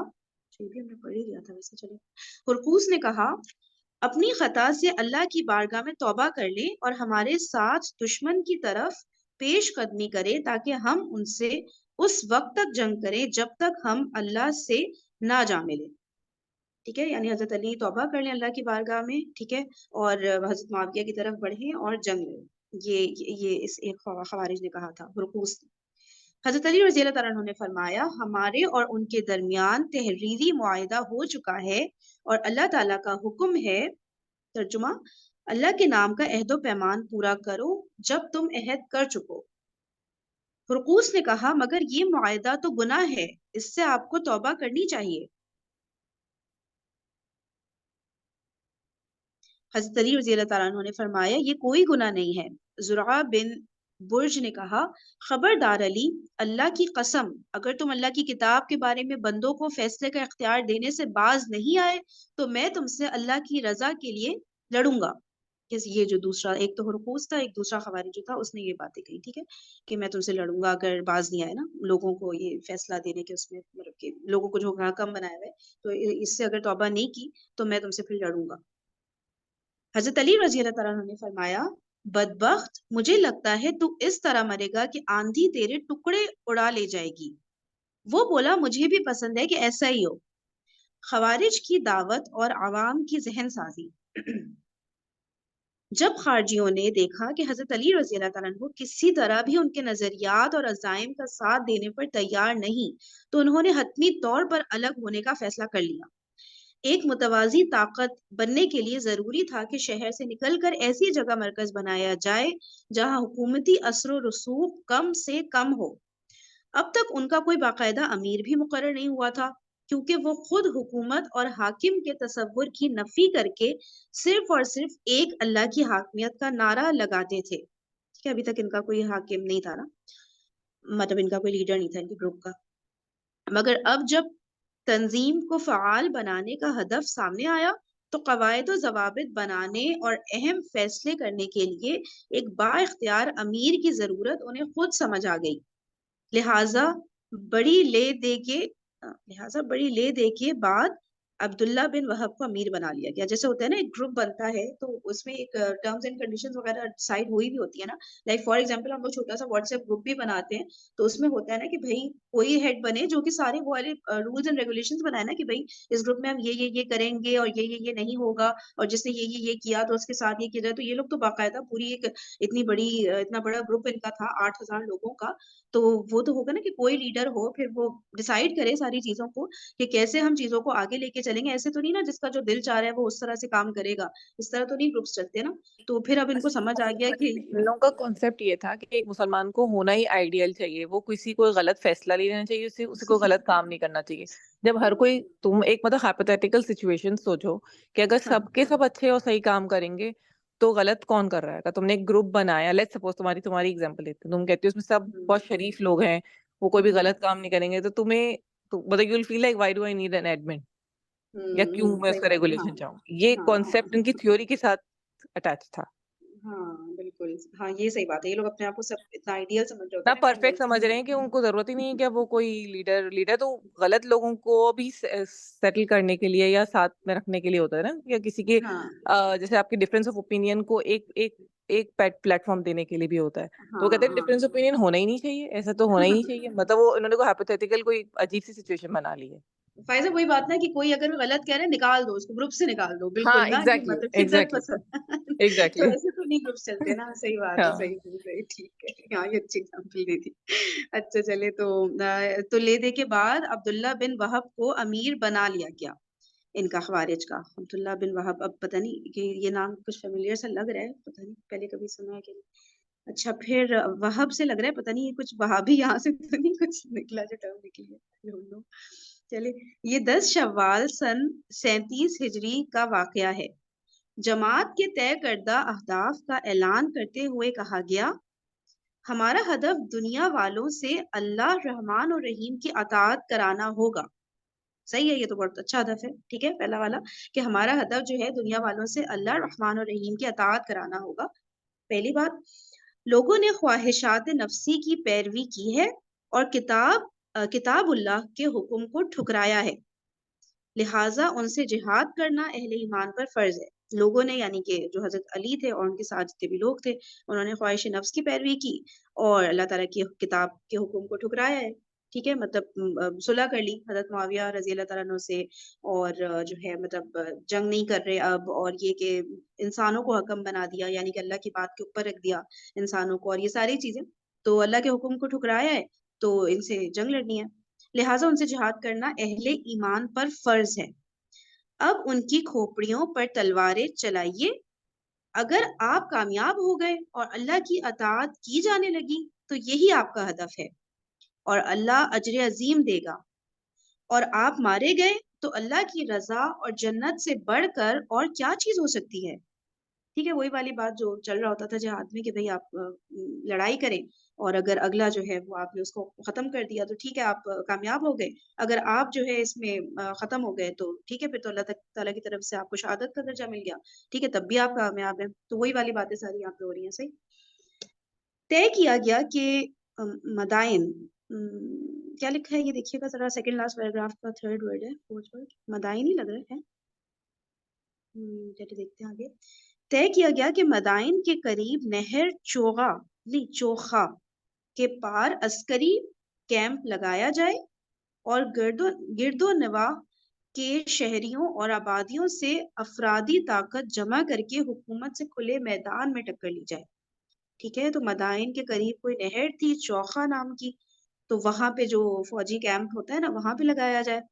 S1: ये भी हमने पढ़ ही लिया था वैसे, चले। हुरकूस ने कहा, अपनी खता से अल्लाह की बारगाह में तौबा कर ले और हमारे साथ दुश्मन की तरफ पेश कदमी करे, ताकि हम उनसे उस वक्त तक जंग करें जब तक हम अल्लाह से ना जा मिले। ठीक है, यानी हजरत अली तौबा कर लें अल्लाह की बारगाह में, ठीक है, और हजरत मुआविया की तरफ बढ़े और जंग लड़ें। ये इस एक खवारिज ने कहा था, हुरकूस ने। हजरत अली रज़ी अल्लाह तआला अन्हु ने फरमाया, हमारे और उनके दरमियान तहरीरी मुआहिदा हो चुका है और अल्लाह ताला का हुक्म है, तर्जुमा, अल्लाह के नाम का अहदो पैमान पूरा करो जब तुम अहद कर चुको। हुरकूस ने कहा, मगर ये मुआहिदा तो गुनाह है, इससे आपको तौबा करनी चाहिए। हजरत अली रज़ी अल्लाह तआला अन्हु ने फरमाया, ये कोई गुनाह नहीं है। जुरा बिन बुर्ज ने कहा, खबरदार अली, अल्लाह की कसम, अगर तुम अल्लाह की किताब के बारे में बंदों को फैसले का इख्तियार देने से बाज नहीं आए तो मैं तुमसे अल्लाह की रजा के लिए लड़ूंगा। ये जो दूसरा, एक तो हुरकूस था, एक दूसरा खवारी जो था, उसने ये बातें कही, ठीक है, कि मैं तुमसे लड़ूंगा अगर बाज नहीं आए ना लोगों को ये फैसला देने के उसमें, मतलब कि लोगों को जो कम बनाया हुआ है, तो इससे अगर तौबा नहीं की तो मैं तुमसे फिर लड़ूंगा। हजरत अली रजी अल्लाह तआला अन्हु ने फरमाया, बदबख्त, मुझे लगता है तू इस तरह मरेगा कि आंधी तेरे टुकड़े उड़ा ले जाएगी। वो बोला, मुझे भी पसंद है कि ऐसा ही हो। खवारिज की दावत और आवाम की जहन साजी। जब खारजियों ने देखा कि हजरत अली रजी अल्लाह तआला अन्हु किसी तरह भी उनके नजरियात और अज़ाइम का साथ देने पर तैयार नहीं, तो उन्होंने हतमी तौर पर अलग होने का फैसला कर लिया। एक मुतवाज़ी ताकत बनने के लिए जरूरी था कि शहर से निकलकर ऐसी जगह मरकज बनाया जाए जहां हुकूमती असर रसूख कम से कम हो। अब तक उनका कोई बाकायदा अमीर भी मुकर्रर नहीं हुआ था, क्योंकि वो खुद हुकूमत और हाकिम के तसव्वुर की नफी करके सिर्फ और सिर्फ एक अल्लाह की हाकिमियत का नारा लगाते थे। ठीक है, अभी तक इनका कोई हाकिम नहीं था ना, मतलब इनका कोई लीडर नहीं था इनके ग्रुप का। मगर अब जब तंजीम को फ़आल बनाने का हदफ सामने आया, तो कवायद व ज़वाबित बनाने और अहम फैसले करने के लिए एक बाइख्तियार अमीर की ज़रूरत उन्हें खुद समझ आ गई। लिहाजा बड़ी ले दे के बड़ी ले दे के बाद अब्दुल्ला बिन वहब को अमीर बना लिया गया। जैसे होता है ना, एक ग्रुप बनता है तो उसमें एक टर्म्स एंड कंडीशंस वगैरह डिसाइड हुई भी होती है ना। लाइक फॉर एग्जांपल हम लोग छोटा सा व्हाट्सएप ग्रुप भी बनाते हैं, तो उसमें होता है ना कि भाई कोई हेड बने जो कि सारे वो वाले रूल्स एंड रेगुलेशंस बनाए ना, कि भाई इस ग्रुप में हम ये करेंगे और ये नहीं होगा, और जिसने ये किया तो उसके साथ ये किया जाए। तो ये लोग तो बाकायदा पूरी एक इतना बड़ा ग्रुप इनका था 8,000 लोगों का। तो वो तो होगा ना कि कोई लीडर हो, फिर वो डिसाइड करे सारी चीजों को कि कैसे हम चीजों को आगे लेके चलेंगे। ऐसे तो नहीं ना जिसका जो दिल चाह रहा है वो उस तरह से काम करेगा, इस तरह तो नहीं ग्रुप्स चलते ना। तो फिर अब इनको समझ आ गया कि
S6: इन लोगों का कॉन्सेप्ट ये था कि एक मुसलमान को होना ही आइडियल चाहिए, वो किसी को गलत फैसला नहीं लेना चाहिए, उसे उसे कोई गलत काम नहीं करना चाहिए। जब हर कोई, तुम एक मतलब हाइपोथेटिकल सिचुएशन सोचो कि अगर
S1: हाँ
S6: सबके सब अच्छे और सही काम करेंगे तो गलत कौन कर रहा है। तुमने एक ग्रुप बनाया, लेट्स सपोज तुम्हारी एग्जांपल लेते हैं, तुम कहती हो उसमें सब बहुत शरीफ लोग हैं, वो कोई भी गलत काम नहीं करेंगे, तो तुम्हें तो मतलब you will feel like why do I need an admin, या क्यों मैं
S1: सही
S6: उसका
S1: बात है। हाँ
S6: रेगुलेशन चाहूँ। ये
S1: हाँ
S6: कॉन्सेप्ट इनकी थ्योरी के साथ अटैच था।
S1: हाँ बिल्कुल। हाँ ये सही बात है, ये लोग अपने आप को सब इतना आइडियल समझ रहे होते
S6: ना
S1: हैं ना कि हम
S6: परफेक्ट समझ रहे हैं कि
S1: बिल्कुल।
S6: उनको जरूरत ही नहीं है कि अब वो कोई लीडर लीडर तो गलत लोगों को भी सेटल करने के लिए या साथ में रखने के लिए होता है ना, या किसी के
S1: हाँ
S6: जैसे आपके डिफरेंस ऑफ ओपिनियन को एक एक एक प्लेटफॉर्म देने के लिए भी होता है। तो वो कहते
S1: हाँ
S6: हैं
S1: हाँ
S6: डिफरेंस ओपिनियन होना ही नहीं चाहिए, ऐसा तो होना ही नहीं चाहिए। मतलब वो इन्होंने कोई हाइपोथेटिकल कोई अजीब सी सिचुएशन बना ली है।
S1: फायजा वही बात ना कि कोई अगर गलत कह रहा है निकाल दो उसको, ग्रुप से निकाल दो,
S6: हाँ
S1: बिल्कुल ना कि
S6: एग्जैक्टली
S1: मतलब शिद्दत
S6: एग्जैक्टली
S1: पसंद। तो
S6: एग्जैक्टली।
S1: ऐसे तो नहीं ग्रुप चलते ना। सही बात है,
S6: हाँ
S1: सही सही ठीक है। हाँ ये अच्छी एग्जांपल दी थी। अच्छा चले, तो ले दे के बाद अब्दुल्ला बिन वहब को अमीर बना लिया गया इनका, खवारिज का। अब्दुल्ला बिन वहब, अब पता नहीं कि ये नाम कुछ फेमिलियर सा लग रहा है, पता नहीं पहले कभी सुना है कि नहीं। अच्छा फिर वहब से लग रहा है, पता नहीं ये कुछ वहाबी यहाँ से तो नहीं कुछ निकला जो टर्म निकली है, I don't know। चले, ये 10 शव्वाल सन 37 हिजरी का वाकया है। जमात के तय करदा अहदाफ का ऐलान करते हुए कहा गया, हमारा हदफ दुनिया वालों से अल्लाह रहमान और रहीम की अताअत कराना होगा। सही है, ये तो बहुत अच्छा हदफ है। ठीक है, पहला वाला कि हमारा हदफ जो है दुनिया वालों से अल्लाह रहमान और रहीम की अताअत कराना होगा। पहली बात, लोगों ने ख्वाहिशात नफ्सी की पैरवी की है और किताबुल्लाह के हुक्म को ठुकराया है, लिहाजा उनसे जिहाद करना अहले ईमान पर फर्ज है। लोगों ने, यानी कि जो हजरत अली थे और उनके साथ जितने भी लोग थे, उन्होंने ख्वाहिश नफ्स की पैरवी की और अल्लाह ताला की किताब के हुक्म को ठुकराया है। ठीक है, मतलब सुलह कर ली हजरत मुआविया रजी अल्लाह ताला अन्हु से, और जो है मतलब जंग नहीं कर रहे अब, और ये कि इंसानों को हकम बना दिया, यानी कि अल्लाह की बात के ऊपर रख दिया इंसानों को, और ये सारी चीजें। तो अल्लाह के हुक्म को ठुकराया है, तो इनसे जंग लड़नी है, लिहाजा उनसे जिहाद करना अहले ईमान पर फर्ज है। अब उनकी खोपड़ियों पर तलवारें चलाइए। अगर आप कामयाब हो गए और अल्लाह की अताअत की जाने लगी, तो यही आपका हदफ है और अल्लाह अजर अजीम देगा। और आप मारे गए तो अल्लाह की रजा और जन्नत से बढ़कर और क्या चीज हो सकती है। ठीक है, वही वाली बात जो चल रहा होता था जिहाद में कि भाई आप लड़ाई करें, और अगर अगला जो है वो आपने उसको खत्म कर दिया तो ठीक है, आप कामयाब हो गए। अगर आप जो है इसमें खत्म हो गए तो ठीक है, फिर तो अल्लाह ताला की तरफ से आपको शहादत का दर्जा मिल गया। ठीक है, तब भी आप कामयाब हैं। तो वही वाली बातें सारी यहाँ पे हो रही हैं। सही तय किया गया कि मदाइन, क्या लिखा है ये देखिएगा जरा, सेकंड लास्ट पैराग्राफ का थर्ड वर्ड है, फोर्थ वर्ड मदाइन ही लग रहा है। चलिए देखते हैं आगे। तय किया गया कि मदाइन के करीब नहर चोखा के पार अस्करी कैंप लगाया जाए और गिरदो नवाह के शहरियों और आबादियों से अफरादी ताकत जमा करके हुकूमत से खुले मैदान में टक्कर ली जाए। ठीक है, तो मदाइन के करीब कोई नहर थी चौखा नाम की, तो वहां पे जो फौजी कैंप होता है ना वहां पे लगाया जाए,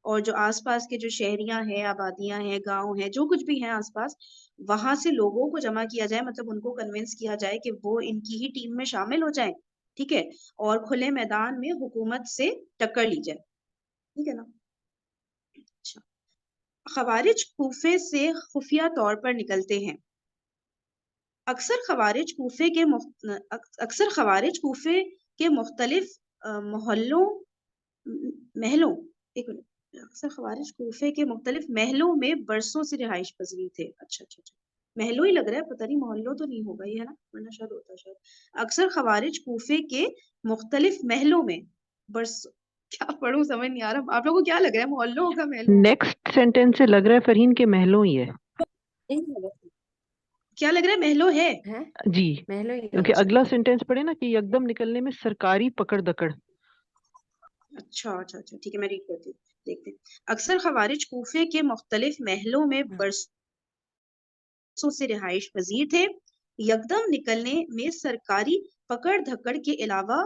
S1: और जो आसपास के जो शहरियां हैं, आबादियां हैं, गांव हैं, जो कुछ भी हैं आसपास, वहां से लोगों को जमा किया जाए, मतलब उनको कन्विंस किया जाए कि वो इनकी ही टीम में शामिल हो जाएं। ठीक है, और खुले मैदान में हुकूमत से टक्कर ली जाए। ठीक है ना। अच्छा, खवारिज कूफे से खुफिया तौर पर निकलते हैं। अक्सर खवारिज कूफे के मुख्तलिफ मोहल्लों महलों एक मिनट अक्सर खवारिज कूफे के मुख्तलिफ महलों में बरसों से रिहाइश पजीर थे। अच्छा अच्छा अच्छा, महलों ही लग रहा है, पता नहीं मोहल्लों तो नहीं होगा ये, है ना, वरना शायद होता शायद। अक्सर खवारिज कूफे के मुख्तलिफ महलों में बरस क्या पढ़ूं समझ नहीं आ रहा। आप लोगों को क्या लग रहा है, मोहल्लों होगा महलों होगा?
S7: नेक्स्ट सेंटेंस से लग रहा है फरहीन के महलों ही है।
S1: क्या लग रहा है, महलों है?
S5: हैं?
S7: जी,
S5: महलों ही
S7: क्योंकि
S5: होगा।
S7: अगला सेंटेंस पढ़े ना कि एकदम निकलने में सरकारी पकड़ दकड़।
S1: अच्छा अच्छा अच्छा, ठीक है, मैं रीड करती हूँ, देखते हैं। अक्सर खवारिज कूफे के मुख्तलिफ महलों में बरसों से रिहाइश पजीर थे। यकदम निकलने में सरकारी पकड़ धकड़ के अलावा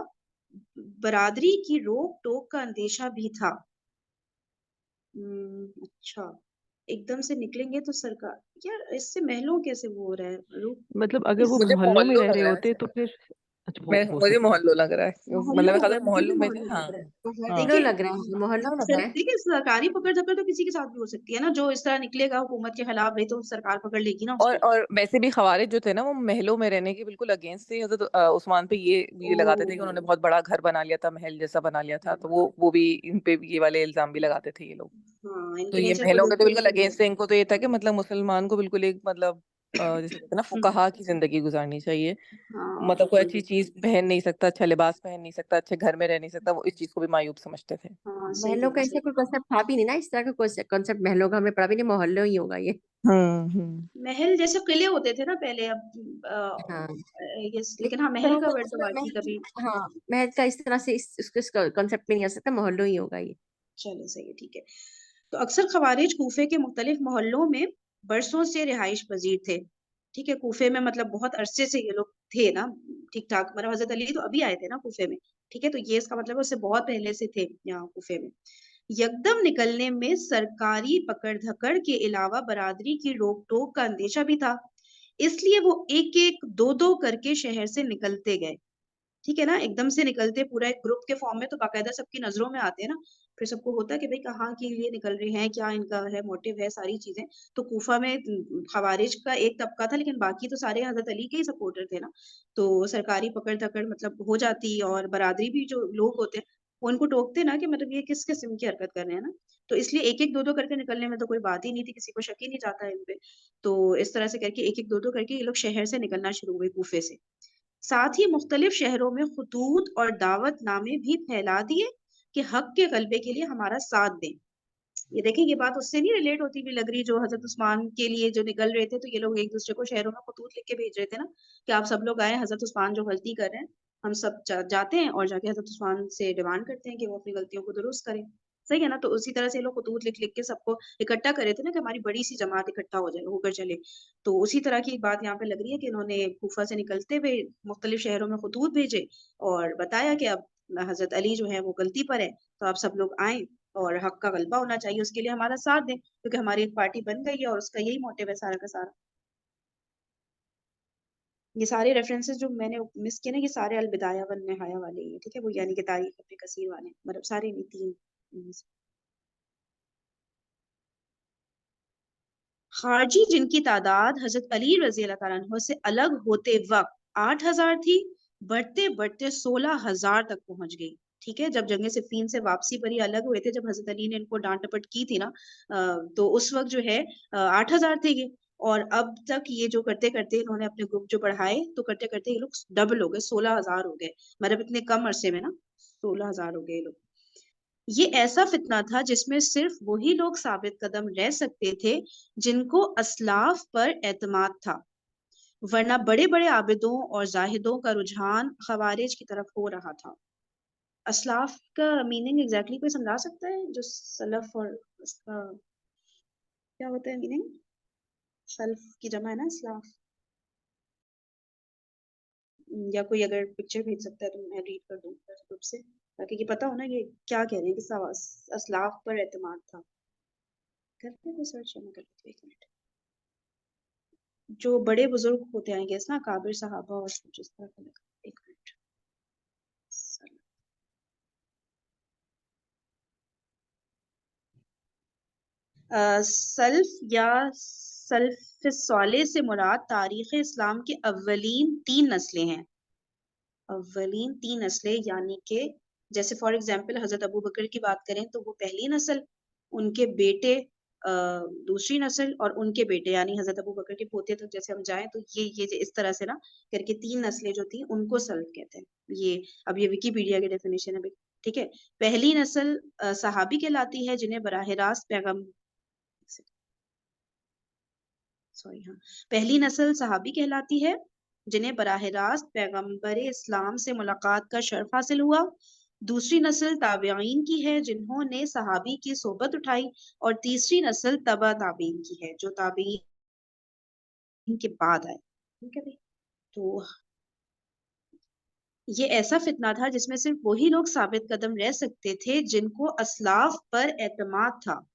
S1: बरादरी की रोक टोक का अंदेशा भी था। अच्छा, एकदम से निकलेंगे तो सरकार, यार इससे महलों कैसे वो हो रहा है रुक,
S7: मतलब अगर वो
S6: मुझे
S7: मोहल्लों में
S6: मोहल्लों
S7: रह
S6: लग
S7: रहे
S6: रहा
S7: होते
S6: है।
S7: तो फिर अच्छा हो
S6: मुझे
S7: सकता
S6: मोहल्लों लग रहा है, मतलब
S1: मोहल्लों
S6: मेरे ख्याल
S1: होगा,
S6: में
S1: मुझे भी
S6: मोहल्लों में थे।
S1: मोहल्लों
S6: हाँ
S1: लग रहा है।
S6: हाँ
S5: महलों
S1: देखिए
S5: लग रहा है, मोहल्लों लग रहा है।
S1: देखिए सरकारी पकड़ धकड़ तो किसी के साथ भी हो सकती है ना, जो इस तरह निकलेगा हुकूमत के खिलाफ रही तो सरकार पकड़ लेगी ना
S6: और
S1: उसको।
S6: और वैसे भी खवारिज जो थे ना वो महलों में रहने के बिल्कुल अगेंस्ट थे। हजरत उस्मान पे ये लगाते थे कि उन्होंने
S1: ओ
S6: बहुत बड़ा घर बना लिया था, महल जैसा बना लिया था, तो वो भी इन पे भी ये वाले इल्जाम भी लगाते थे ये लोग।
S1: हाँ,
S6: तो
S1: इनके
S6: ये
S1: नेचर को
S6: महलों
S1: देख
S6: के तो
S1: के
S6: बिल्कुल
S1: ऐसे ही
S6: अगेंस्ट थे। इनको तो ये था कि मतलब मुसलमान को बिल्कुल एक मतलब जैसे कहते हैं ना
S1: हम्म,
S6: फुकहा की जिंदगी गुजारनी चाहिए।
S1: हाँ
S6: मतलब कोई
S1: बिल्कुल
S6: अच्छी
S1: बिल्कुल।
S6: चीज पहन नहीं सकता, अच्छा लिबास पहन नहीं सकता, अच्छे घर में रह नहीं सकता, वो इस चीज को भी मायूब समझते थे।
S1: हाँ सही
S5: महलों
S1: बोला
S5: का
S1: सही
S5: ऐसा कोई
S1: बोला।
S5: कॉन्सेप्ट था भी नहीं ना, इस तरह का कोई कॉन्सेप्ट महलों का हमने पढ़ा भी नहीं, मोहल्लों ही होगा ये।
S6: हम्म।
S1: महल जैसे किले होते थे ना पहले, अब
S5: हाँ,
S1: यस, लेकिन हाँ
S5: लेकिन
S1: महल का
S5: महल
S1: वर्ड तो
S5: उसमें
S1: वाकई कभी।
S5: हाँ, महल का इस तरह से उसके कॉन्सेप्ट में नहीं आ सकता, मोहल्लों ही होगा ये।
S1: चलो सही है, ठीक है। तो अक्सर खवारिज कूफे के मुख्तलिफ मोहल्लों में बरसों से रिहाइश पजीर थे। ठीक है, कूफे में मतलब बहुत अरसे से ये लोग थे ना, ठीक ठाक, मतलब हजरत अली तो अभी आए थे ना कूफे में। ठीक है, तो ये इसका मतलब है उससे बहुत पहले से थे यहाँ कूफे में। यकदम निकलने में सरकारी पकड़ धकड़ के अलावा बरादरी की रोक टोक का अंदेशा भी था, इसलिए वो एक एक दो दो करके शहर से निकलते गए। ठीक है ना, एकदम से निकलते पूरा एक ग्रुप के फॉर्म में तो बाकायदा सबकी नजरों में आते हैं ना, फिर सबको होता है कि भाई कहाँ के लिए निकल रहे हैं, क्या इनका है मोटिव है, सारी चीजें। तो कूफा में खवारिज का एक तबका था, लेकिन बाकी तो सारे हजरत अली के ही सपोर्टर थे ना, तो सरकारी पकड़ धकड़ मतलब हो जाती, और बरादरी भी जो लोग होते हैं वो उनको टोकते ना कि मतलब ये किस किस्म की हरकत कर रहे हैं ना, तो इसलिए एक एक दो दो करके निकलने में तो कोई बात ही नहीं थी, किसी को शक ही नहीं जाता इन पे। तो इस तरह से करके एक एक दो दो करके ये लोग शहर से निकलना शुरू हुए कूफे से। साथ ही मुख्तलिफ शहरों में खतूत और दावतनामे भी फैला दिए कि हक के गलबे के लिए हमारा साथ दें। ये देखें, ये बात उससे नहीं रिलेट होती भी लग रही, जो हजरत उस्मान के लिए जो निकल रहे थे तो ये लोग एक दूसरे को शहरों में खतूत लिख के भेज रहे थे ना, कि आप सब लोग आए, हजरत उस्मान जो गलती कर रहे हैं हम सब जाते हैं और जाके हजरत उस्मान से डिमांड करते हैं कि वो अपनी गलतियों को दुरुस्त करें। सही है ना, तो उसी तरह से ये लोग खतूत लिख लिख के सबको इकट्ठा करे थे ना, कि हमारी बड़ी सी जमात इकट्ठा हो जाए, होकर चले। तो उसी तरह की बात यहाँ पे लग रही है कि इन्होंने कूफा से निकलते हुए मुख्तलिफ शहरों में खतूत भेजे और बताया कि अब हजरत अली जो है वो गलती पर है, तो आप सब लोग आए और हक का गलबा होना चाहिए, उसके लिए हमारा साथ दें, क्योंकि हमारी एक पार्टी बन गई है और उसका यही मोटिव है सारा का सारा। ये सारे रेफरेंसेस जो मैंने मिस किए ना, ये सारे अलबिदाया वन निहाया वाले ही हैं। ठीक है, वो यानी कि तारीख अपने कसीर वाले, मतलब सारे नहीं, तीन इनमें से। खारजी जिनकी तादाद हजरत अली रजी अल्लाह तआला अन्हु से अलग होते वक्त 8,000 थी, बढ़ते बढ़ते 16,000 तक पहुंच गई। ठीक है, जब जंग सिफीन से वापसी पर ही अलग हुए थे, जब हजरत अली ने इनको डांट डपट की थी ना, तो उस वक्त जो है 8,000 थे ये, और अब तक ये जो करते करते इन्होंने अपने ग्रुप जो बढ़ाए, तो करते करते ये लोग डबल हो गए, 16,000 हो गए, मतलब इतने कम अरसे में ना 16,000 हो गए ये लोग। ये ऐसा फितना था जिसमें सिर्फ वही लोग साबित कदम रह सकते थे जिनको असलाफ पर एतमाद था, वरना बड़े बड़े आबिदों और जाहिदों का रुझान खवारिज की तरफ हो रहा था। असलाफ का मीनिंग एग्जैक्टली कोई समझा सकता है, जो सलफ और उसका क्या होता है मीनिंग? सल्फ की जमा है ना इस्लाफ। या कोई अगर पिक्चर भेज सकता है तो मैं रीड कर दूँ ग्रुप से, ताकि ये पता हो ना ये क्या कह रहे हैं कि असलाफ पर एतमाद था। करते हैं सर्च, मैं कर लेती हूँ 1 मिनट। जो बड़े बुजुर्ग होते हैं गेस ना, काबिर सहाबा और कुछ इस तरह का लगा। 1 मिनट। सल्फ या सल्फ साले से मुराद तारीख इस्लाम की अव्वलीन 3 नस्लें हैं। अव्वलीन 3 नस्लें यानी कि जैसे फॉर एग्जांपल हजरत अबू बकर की बात करें तो वो पहली नस्ल, उनके बेटे दूसरी नस्ल और उनके बेटे यानी हजरत अबू बकर के पोते तक जैसे हम जाएं तो ये इस तरह से ना करके 3 नस्लें जो थी उनको सल्फ कहते हैं। ये अब ये विकिपीडिया की डेफिनेशन है, ठीक है। पहली नस्ल सहाबी कहलाती है जिन्हें बराह रास्त पैगम सॉरी हाँ, पहली नस्ल सहाबी कहलाती है जिन्हें बराह रास्त पैगंबर इस्लाम से मुलाकात का शर्फ हासिल हुआ। दूसरी नस्ल ताबीईन की है जिन्होंने सहाबी की सोबत उठाई, और तीसरी नस्ल तबा ताबीईन की है जो ताबीईन के बाद आए। ठीक है भाई, तो ये ऐसा फितना था जिसमें सिर्फ वही लोग साबित कदम रह सकते थे जिनको असलाफ पर एतमाद था,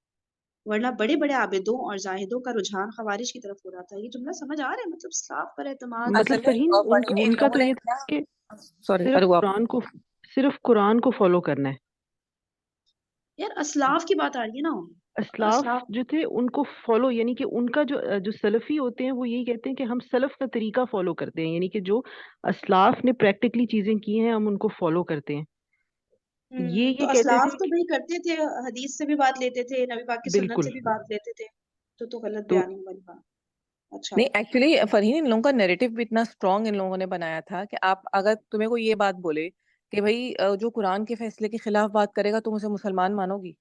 S1: वरना बड़े बड़े आबिदों और जाहिदों का रुझान खवारिज की तरफ हो रहा था। ये जुमला समझ आ रहा है? मतलब असलाफ पर एतमाद।
S7: मतलब
S6: असल में
S7: फरहीन
S6: फरहीन इन
S7: उनका
S6: लोगों
S7: तो
S6: ने
S7: ये
S6: क्या,
S7: था कि
S6: सॉरी
S7: सिर्फ
S6: अरे वो आप
S7: कुरान को फॉलो करना है।
S1: यार असलाफ की बात आ रही है ना,
S7: असलाफ
S1: असलाफ।
S7: जो थे उनको फॉलो, यानी कि उनका जो सलफी होते हैं वो यही कहते हैं कि हम सलफ का तरीका फॉलो करते हैं, यानी कि जो असलाफ ने प्रैक्टिकली चीजें की हैं हम उनको फॉलो करते हैं।
S1: तो
S7: ये कहते
S1: असलाफ
S7: थे
S1: तो
S7: कि
S1: भाई करते थे, हदीस से भी बात लेते थे, नबी पाक की सुन्नत
S7: बिल्कुल।
S1: से भी बात लेते थे। तो गलत
S7: तो
S1: बयानी वाली बात। अच्छा।
S6: नहीं, एक्चुअली फरहीन इन लोगों का नैरेटिव भी इतना स्ट्रांग इन लोगों ने बनाया था कि आप अगर तुम्हें कोई ये बात बोले कि भाई जो कुरान के फैसले के खिलाफ बात करेगा तुम उसे मुसलमान मानोगी,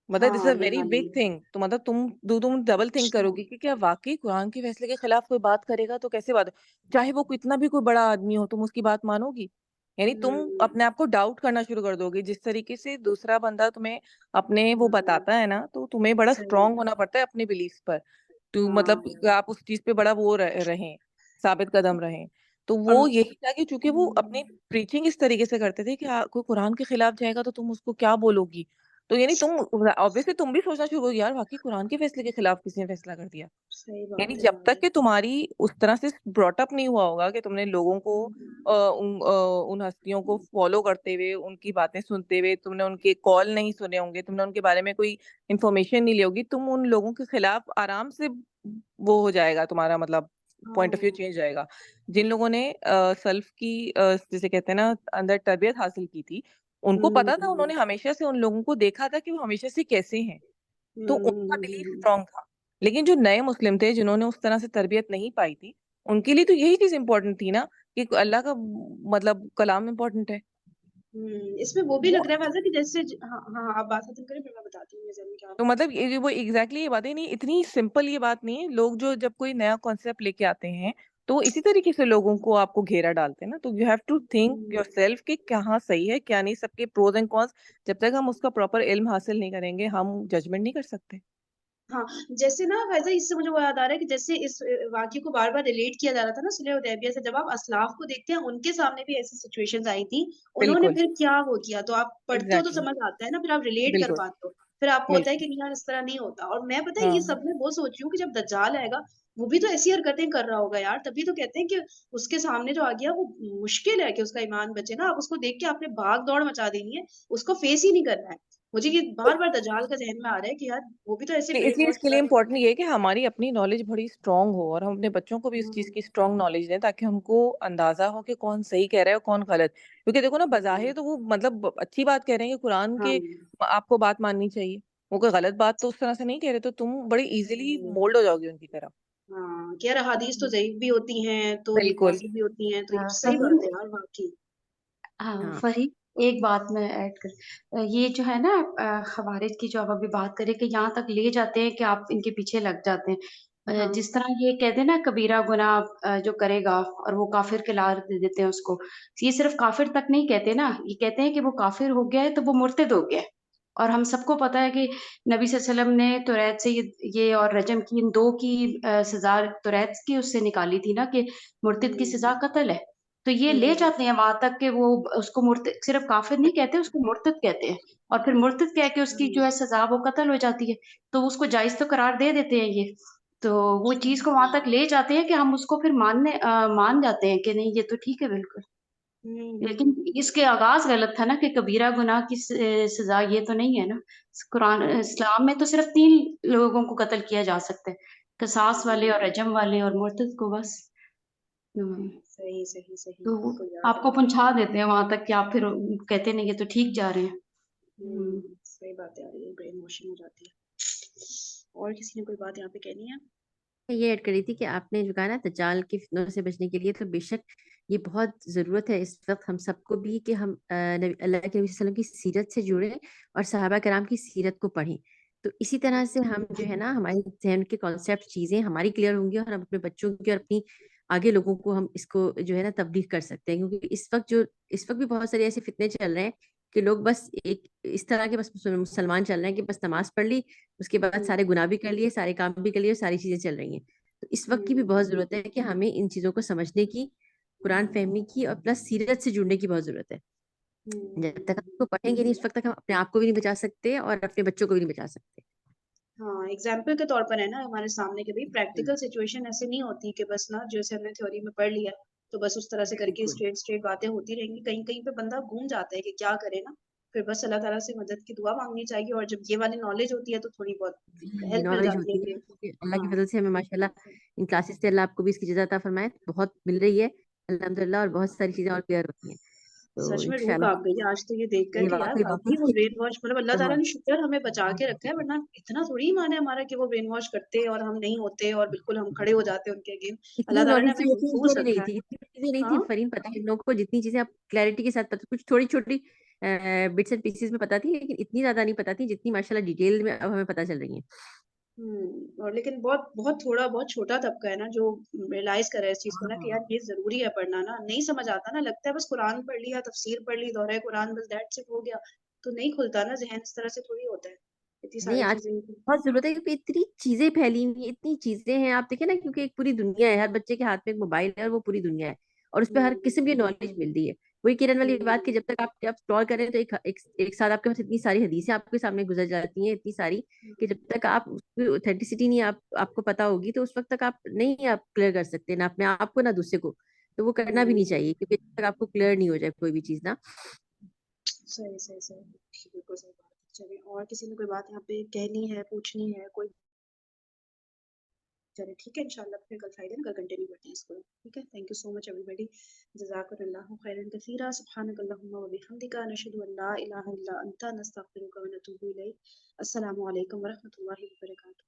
S6: मतलब दिस इज
S1: हाँ
S6: अ
S1: ये
S6: वेरी बिग
S1: मानेंगे।
S6: थिंग। तो मतलब तुम डबल थिंक
S1: अच्छा।
S6: करोगी कि क्या वाकई कुरान के फैसले के खिलाफ कोई बात करेगा तो कैसे बात, चाहे वो कितना भी कोई बड़ा आदमी हो तुम उसकी बात मानोगी? यानी तुम
S1: हम्म
S6: अपने आप को डाउट करना शुरू कर दोगे जिस तरीके से दूसरा बंदा तुम्हें अपने वो
S1: हम्म,
S6: बताता है ना, तो तुम्हें बड़ा
S1: सही।
S6: स्ट्रांग होना पड़ता है अपने बिलीफ पर। तो
S1: हाँ।
S6: मतलब आप उस चीज पे बड़ा वो रहें, साबित कदम रहें। तो
S1: और
S6: वो यही था कि चूंकि वो अपनी
S1: हम्म,
S6: प्रीचिंग इस तरीके से करते थे कि कोई कुरान के खिलाफ जाएगा तो तुम उसको क्या बोलोगी। तो यानी तुम ऑब्वियसली तुम भी सोचना शुरू करोगे यार वाकई कुरान के फैसले के खिलाफ किसी ने फैसला कर दिया।
S1: सही
S6: यानी
S1: बात है।
S6: जब तक कि तुम्हारी उस तरह से ब्रॉट अप नहीं हुआ होगा कि तुमने लोगों को उन हस्तियों को फॉलो करते हुए उनकी बातें सुनते हुए तुमने उनके कॉल नहीं सुने होंगे, तुमने उनके बारे में कोई इंफॉर्मेशन नहीं ली होगी, तुम उन लोगों के खिलाफ आराम से वो हो जाएगा तुम्हारा, मतलब पॉइंट ऑफ व्यू
S1: हाँ।
S6: चेंज जाएगा। जिन लोगों ने सल्फ की जैसे कहते हैं ना अंदर तरबियत हासिल की थी, उनको पता था,
S1: हम्म
S6: उन्होंने हमेशा से उन लोगों को देखा था कि वो हमेशा से कैसे हैं, तो उनका बिलीफ
S1: हम्म।
S6: स्ट्रांग था। लेकिन जो नए मुस्लिम थे जिन्होंने उस तरह से तरबियत नहीं पाई थी, उनके लिए तो यही चीज इंपॉर्टेंट थी ना कि अल्लाह का मतलब कलाम इंपॉर्टेंट है।
S1: इसमें वो भी
S6: वो
S1: लग रहा है वैसा कि जैसे हाँ हाँ, आप बात खत्म करें फिर मैं बताती हूँ मेरे में क्या।
S6: तो मतलब ये वो एग्जैक्टली ये बातें नहीं, इतनी सिंपल ये बात नहीं है। लोग जो जब कोई नया कॉन्सेप्ट लेके आते हैं तो वो इसी तरीके से लोगों को आपको घेरा डालते हैं ना। तो you have to think
S1: hmm,
S6: yourself कि क्या सही है क्या नहीं, सबके प्रोज एंड कॉन्स। जब तक हम उसका प्रॉपर इल्म हासिल नहीं करेंगे हम जजमेंट नहीं कर सकते।
S1: हाँ। जैसे ना वैसे इससे मुझे वो याद आ रहा है कि जैसे इस वाक्य को बार बार रिलेट किया जा रहा था ना सुलह हुदैबिया से, जब आप असलाफ को देखते हैं उनके सामने भी ऐसी सिचुएशंस आई थी, उन्होंने
S6: बिल्कुल,
S1: फिर क्या वो किया, तो आप पढ़ते हो तो
S6: एग्जैक्टली,
S1: समझ आता है ना, फिर आप रिलेट कर
S6: बिल्कुल,
S1: पाते हो। फिर आपको होता है
S6: बिल्कुल।
S1: कि नहीं यार इस तरह नहीं होता। और मैं पता है ये
S6: हाँ,
S1: सब में वो सोच रही हूँ कि जब दज्जाल आएगा वो भी तो ऐसी हरकतें कर रहा होगा यार, तभी तो कहते हैं कि उसके सामने जो आ गया वो मुश्किल है कि उसका ईमान बचे ना। आप उसको देख के आपने भाग दौड़ मचा देनी है, उसको फेस ही नहीं करना है। मुझे ये बार बार दज्जाल का जहन में आ रहा है कि यार वो भी तो ऐसे ब्रेन
S6: इसलिए
S1: वॉश
S6: इसके लिए
S1: कर।
S6: इम्पोर्टेंट ये है कि हमारी अपनी नॉलेज बड़ी स्ट्रांग हो और हम अपने बच्चों को भी इस चीज़
S1: हम्म,
S6: की स्ट्रांग नॉलेज दें ताकि हमको अंदाजा हो कि कौन सही कह रहा है और कौन गलत। क्योंकि देखो ना
S1: हम्म,
S6: बज़ाहिर तो वो मतलब अच्छी बात कह रहे हैं कि कुरान
S1: हाँ।
S6: के आपको बात माननी चाहिए, वो कोई गलत बात तो उस तरह से नहीं कह रहे, तो तुम बड़ी इजीली
S1: हम्म,
S6: मोल्ड हो जाओगे उनकी तरफ।
S1: हाँ कि यार अहादीस तो ज़ईफ भी होती हैं, तो ये
S6: बिल्कुल।
S1: मौजूद भी होती हैं, तो ये
S5: हाँ
S1: सही
S5: फहीम,
S1: बात है यार वाकई।
S5: हाँ
S6: हाँ,
S5: फहीम, एक बात मैं ऐड कर, ये जो है ना खवारिज की जो आप अभी बात करें कि यहाँ तक ले जाते हैं कि आप इनके पीछे लग जाते हैं।
S1: हाँ।
S5: जिस तरह ये कहते हैं ना कबीरा गुनाह जो करेगा और वो काफिर करार दे देते हैं उसको। ये सिर्फ काफिर तक नहीं कहते ना, ये कहते हैं कि वो काफिर हो गया है तो वो मुर्तद हो गया है।
S1: और हम सबको पता है कि नबी सल्लल्लाहु अलैहि वसल्लम ने तौरात से ये और रजम की इन 2 की सज़ा तौरात की उससे निकाली थी ना कि मुर्तद की सज़ा कत्ल है। तो ये ले जाते हैं वहाँ तक कि वो उसको मुर्तद सिर्फ़ काफ़िर नहीं कहते, उसको मुर्तद कहते हैं और फिर मुर्तद कह के उसकी जो है सज़ा वो कत्ल हो जाती है। तो उसको जायज़ तो करार दे देते हैं ये। तो वो चीज़ को वहाँ तक ले जाते हैं कि हम उसको फिर मान जाते हैं कि नहीं ये तो ठीक है बिल्कुल। लेकिन इसके आगाज़ गलत था ना कि कबीरा गुनाह की सज़ा ये तो नहीं है ना। कुरान इस्लाम में तो सिर्फ़ 3 लोगों को कत्ल किया जा सकता है, क़िसास वाले और रजम वाले और मुर्तद को बस। सही, सही, सही। तो वो आपको पहुँचा देते हैं वहाँ तक कि आप फिर कहते नहीं ये तो ठीक जा रहे हैं। सही बात है, ये ब्रेन वॉशिंग हो जाती है। और किसी ने कोई बात यहाँ पे कहनी है?
S5: मैं ये ऐड कर रही थी कि आपने जो कहा ना दज्जाल की फितनों से बचने के लिए तो बेशक ये बहुत ज़रूरत है इस वक्त हम सबको भी कि हम अल्लाह के नबी सल्लल्लाहु अलैहि वसल्लम की सीरत से जुड़ें और सहाबा कराम की सीरत को पढ़ें। तो इसी तरह से हम जो है ना हमारे जहन के कॉन्सेप्ट चीज़ें हमारी क्लियर होंगी और हम अपने बच्चों की और अपनी आगे लोगों को हम इसको जो है ना तब्लीग कर सकते हैं क्योंकि इस वक्त भी बहुत सारे ऐसे फितने चल रहे हैं कि लोग बस एक इस तरह के बस मुसलमान चल रहे हैं कि बस नमाज पढ़ ली उसके बाद सारे गुनाह भी कर लिए सारे काम भी कर लिए और सारी चीजें चल रही हैं। तो इस वक्त की भी बहुत जरूरत है कि हमें इन चीजों को समझने की कुरान फहमी की और प्लस सीरत से जुड़ने की बहुत जरूरत है। जब तक हम इसको पढ़ेंगे नहीं उस वक्त तक हम अपने आप को भी नहीं बचा सकते और अपने बच्चों को भी नहीं बचा सकते।
S1: हाँ, एग्ज़ाम्पल के तौर पर है ना हमारे सामने कि भई प्रैक्टिकल सिचुएशन ऐसे नहीं होती कि बस ना जैसे हमने थ्योरी में पढ़ लिया, तो बस उस तरह से करके
S5: बिल्कुल
S1: स्ट्रेट बातें होती रहेंगी। कहीं-कहीं पे बंदा गूँग जाता है कि क्या करे ना? फिर बस अल्लाह ताला से मदद की दुआ माँगनी चाहिए और जब ये वाली नॉलेज होती है तो थोड़ी बहुत
S5: जी
S1: हेल्प मिल
S5: नॉलेज
S1: जाती है
S5: होती है
S1: कि
S5: क्योंकि अल्लाह की
S1: हाँ।
S5: फजल से हमें माशाल्लाह इन क्लासेस से अल्लाह आपको भी इसकी जज़ा अता फरमाए बहुत मिल रही है अल्हम्दुलिल्लाह और बहुत सारी चीजें और क्लियर होती हैं तो
S1: सच में रूह
S5: इंशाल्लाह
S1: काँप गई आज तो ये देख कर
S5: ये
S1: के यार
S5: वाकई
S1: वाक़ई वो
S5: बहुत
S1: ब्रेन वॉश मतलब अल्लाह ताला
S5: बहुत
S1: ने शुक्र हमें बचा के रखा है वरना इतना थोड़ी ईमान है हमारा कि वो ब्रेन वॉश करते और हम नहीं होते और बिल्कुल हम खड़े हो जाते उनके अगेंस्ट।
S5: इतनी
S1: अल्लाह ताला ने
S5: नॉलेज
S1: हमें
S5: तो यकीन
S1: महफूज़
S5: क्यों नहीं
S1: रखा है।
S5: थी इतनी चीजें नहीं थी
S1: हाँ।
S5: फरीन पता है इन लोगों को जितनी चीजें आप क्लैरिटी के साथ पता कुछ थोड़ी छोटी बिट्स एंड पीसेस में पता थी लेकिन इतनी ज्यादा नहीं पता थी जितनी माशाल्लाह डिटेल में अब हमें पता चल रही है।
S1: और लेकिन बहुत बहुत थोड़ा बहुत छोटा तबका है ना जो रियलाइज़ करे इस चीज़ को ना कि यार ये ज़रूरी है पढ़ना ना, नहीं समझ आता ना लगता है बस कुरान पढ़ लिया, तफसीर पढ़ ली, दोहरा कुरान बस दैट्स इट हो गया, तो नहीं खुलता ना ज़हन इस तरह से थोड़ी होता है। इतनी
S5: नहीं
S1: सारी
S5: आज
S1: चीज़ें
S5: बहुत जरूरत है क्योंकि इतनी चीजें फैली हुई हैं इतनी चीजें हैं आप देखिए ना क्योंकि एक पूरी दुनिया है हर बच्चे के हाथ में एक मोबाइल है और वो पूरी दुनिया है और उस पर हर
S1: हुँ,
S5: किस्म की नॉलेज मिल रही है। वही किरण वाली बात कि
S1: हुँ,
S5: जब तक आप स्क्रॉल करें तो एक साथ आपके पास इतनी सारी हदीसें आपके सामने गुजर जाती हैं इतनी सारी कि जब तक आप उसकी ऑथेंटिसिटी नहीं आपको पता होगी तो उस वक्त तक आप क्लियर कर सकते ना अपने आप को ना दूसरे को। तो वो करना भी नहीं
S1: हुँ।
S5: चाहिए क्योंकि जब तक आपको क्लियर नहीं हो जाए कोई भी चीज ना।
S1: सही, सही, सही। बिल्कुल सही बात है। चलिए और किसी ने कोई बात यहाँ पे कहनी है, पूछनी है, कोई चलिए ठीक है इंशाल्लाह फिर कल फ्राइडे ना कल कंटिन्यू करते हैं इसको। ठीक है? Thank you so much everybody. जज़ाकमुल्लाहु खैरन कसीरा। सुब्हानकल्लाहुम्मा व बिहम्दिका नशहदु अन ला इलाहा इल्ला अंता नस्तगफिरुका व नतूबु इलैक। अस्सलामु अलैकुम व रहमतुल्लाहि व बरकातुहू।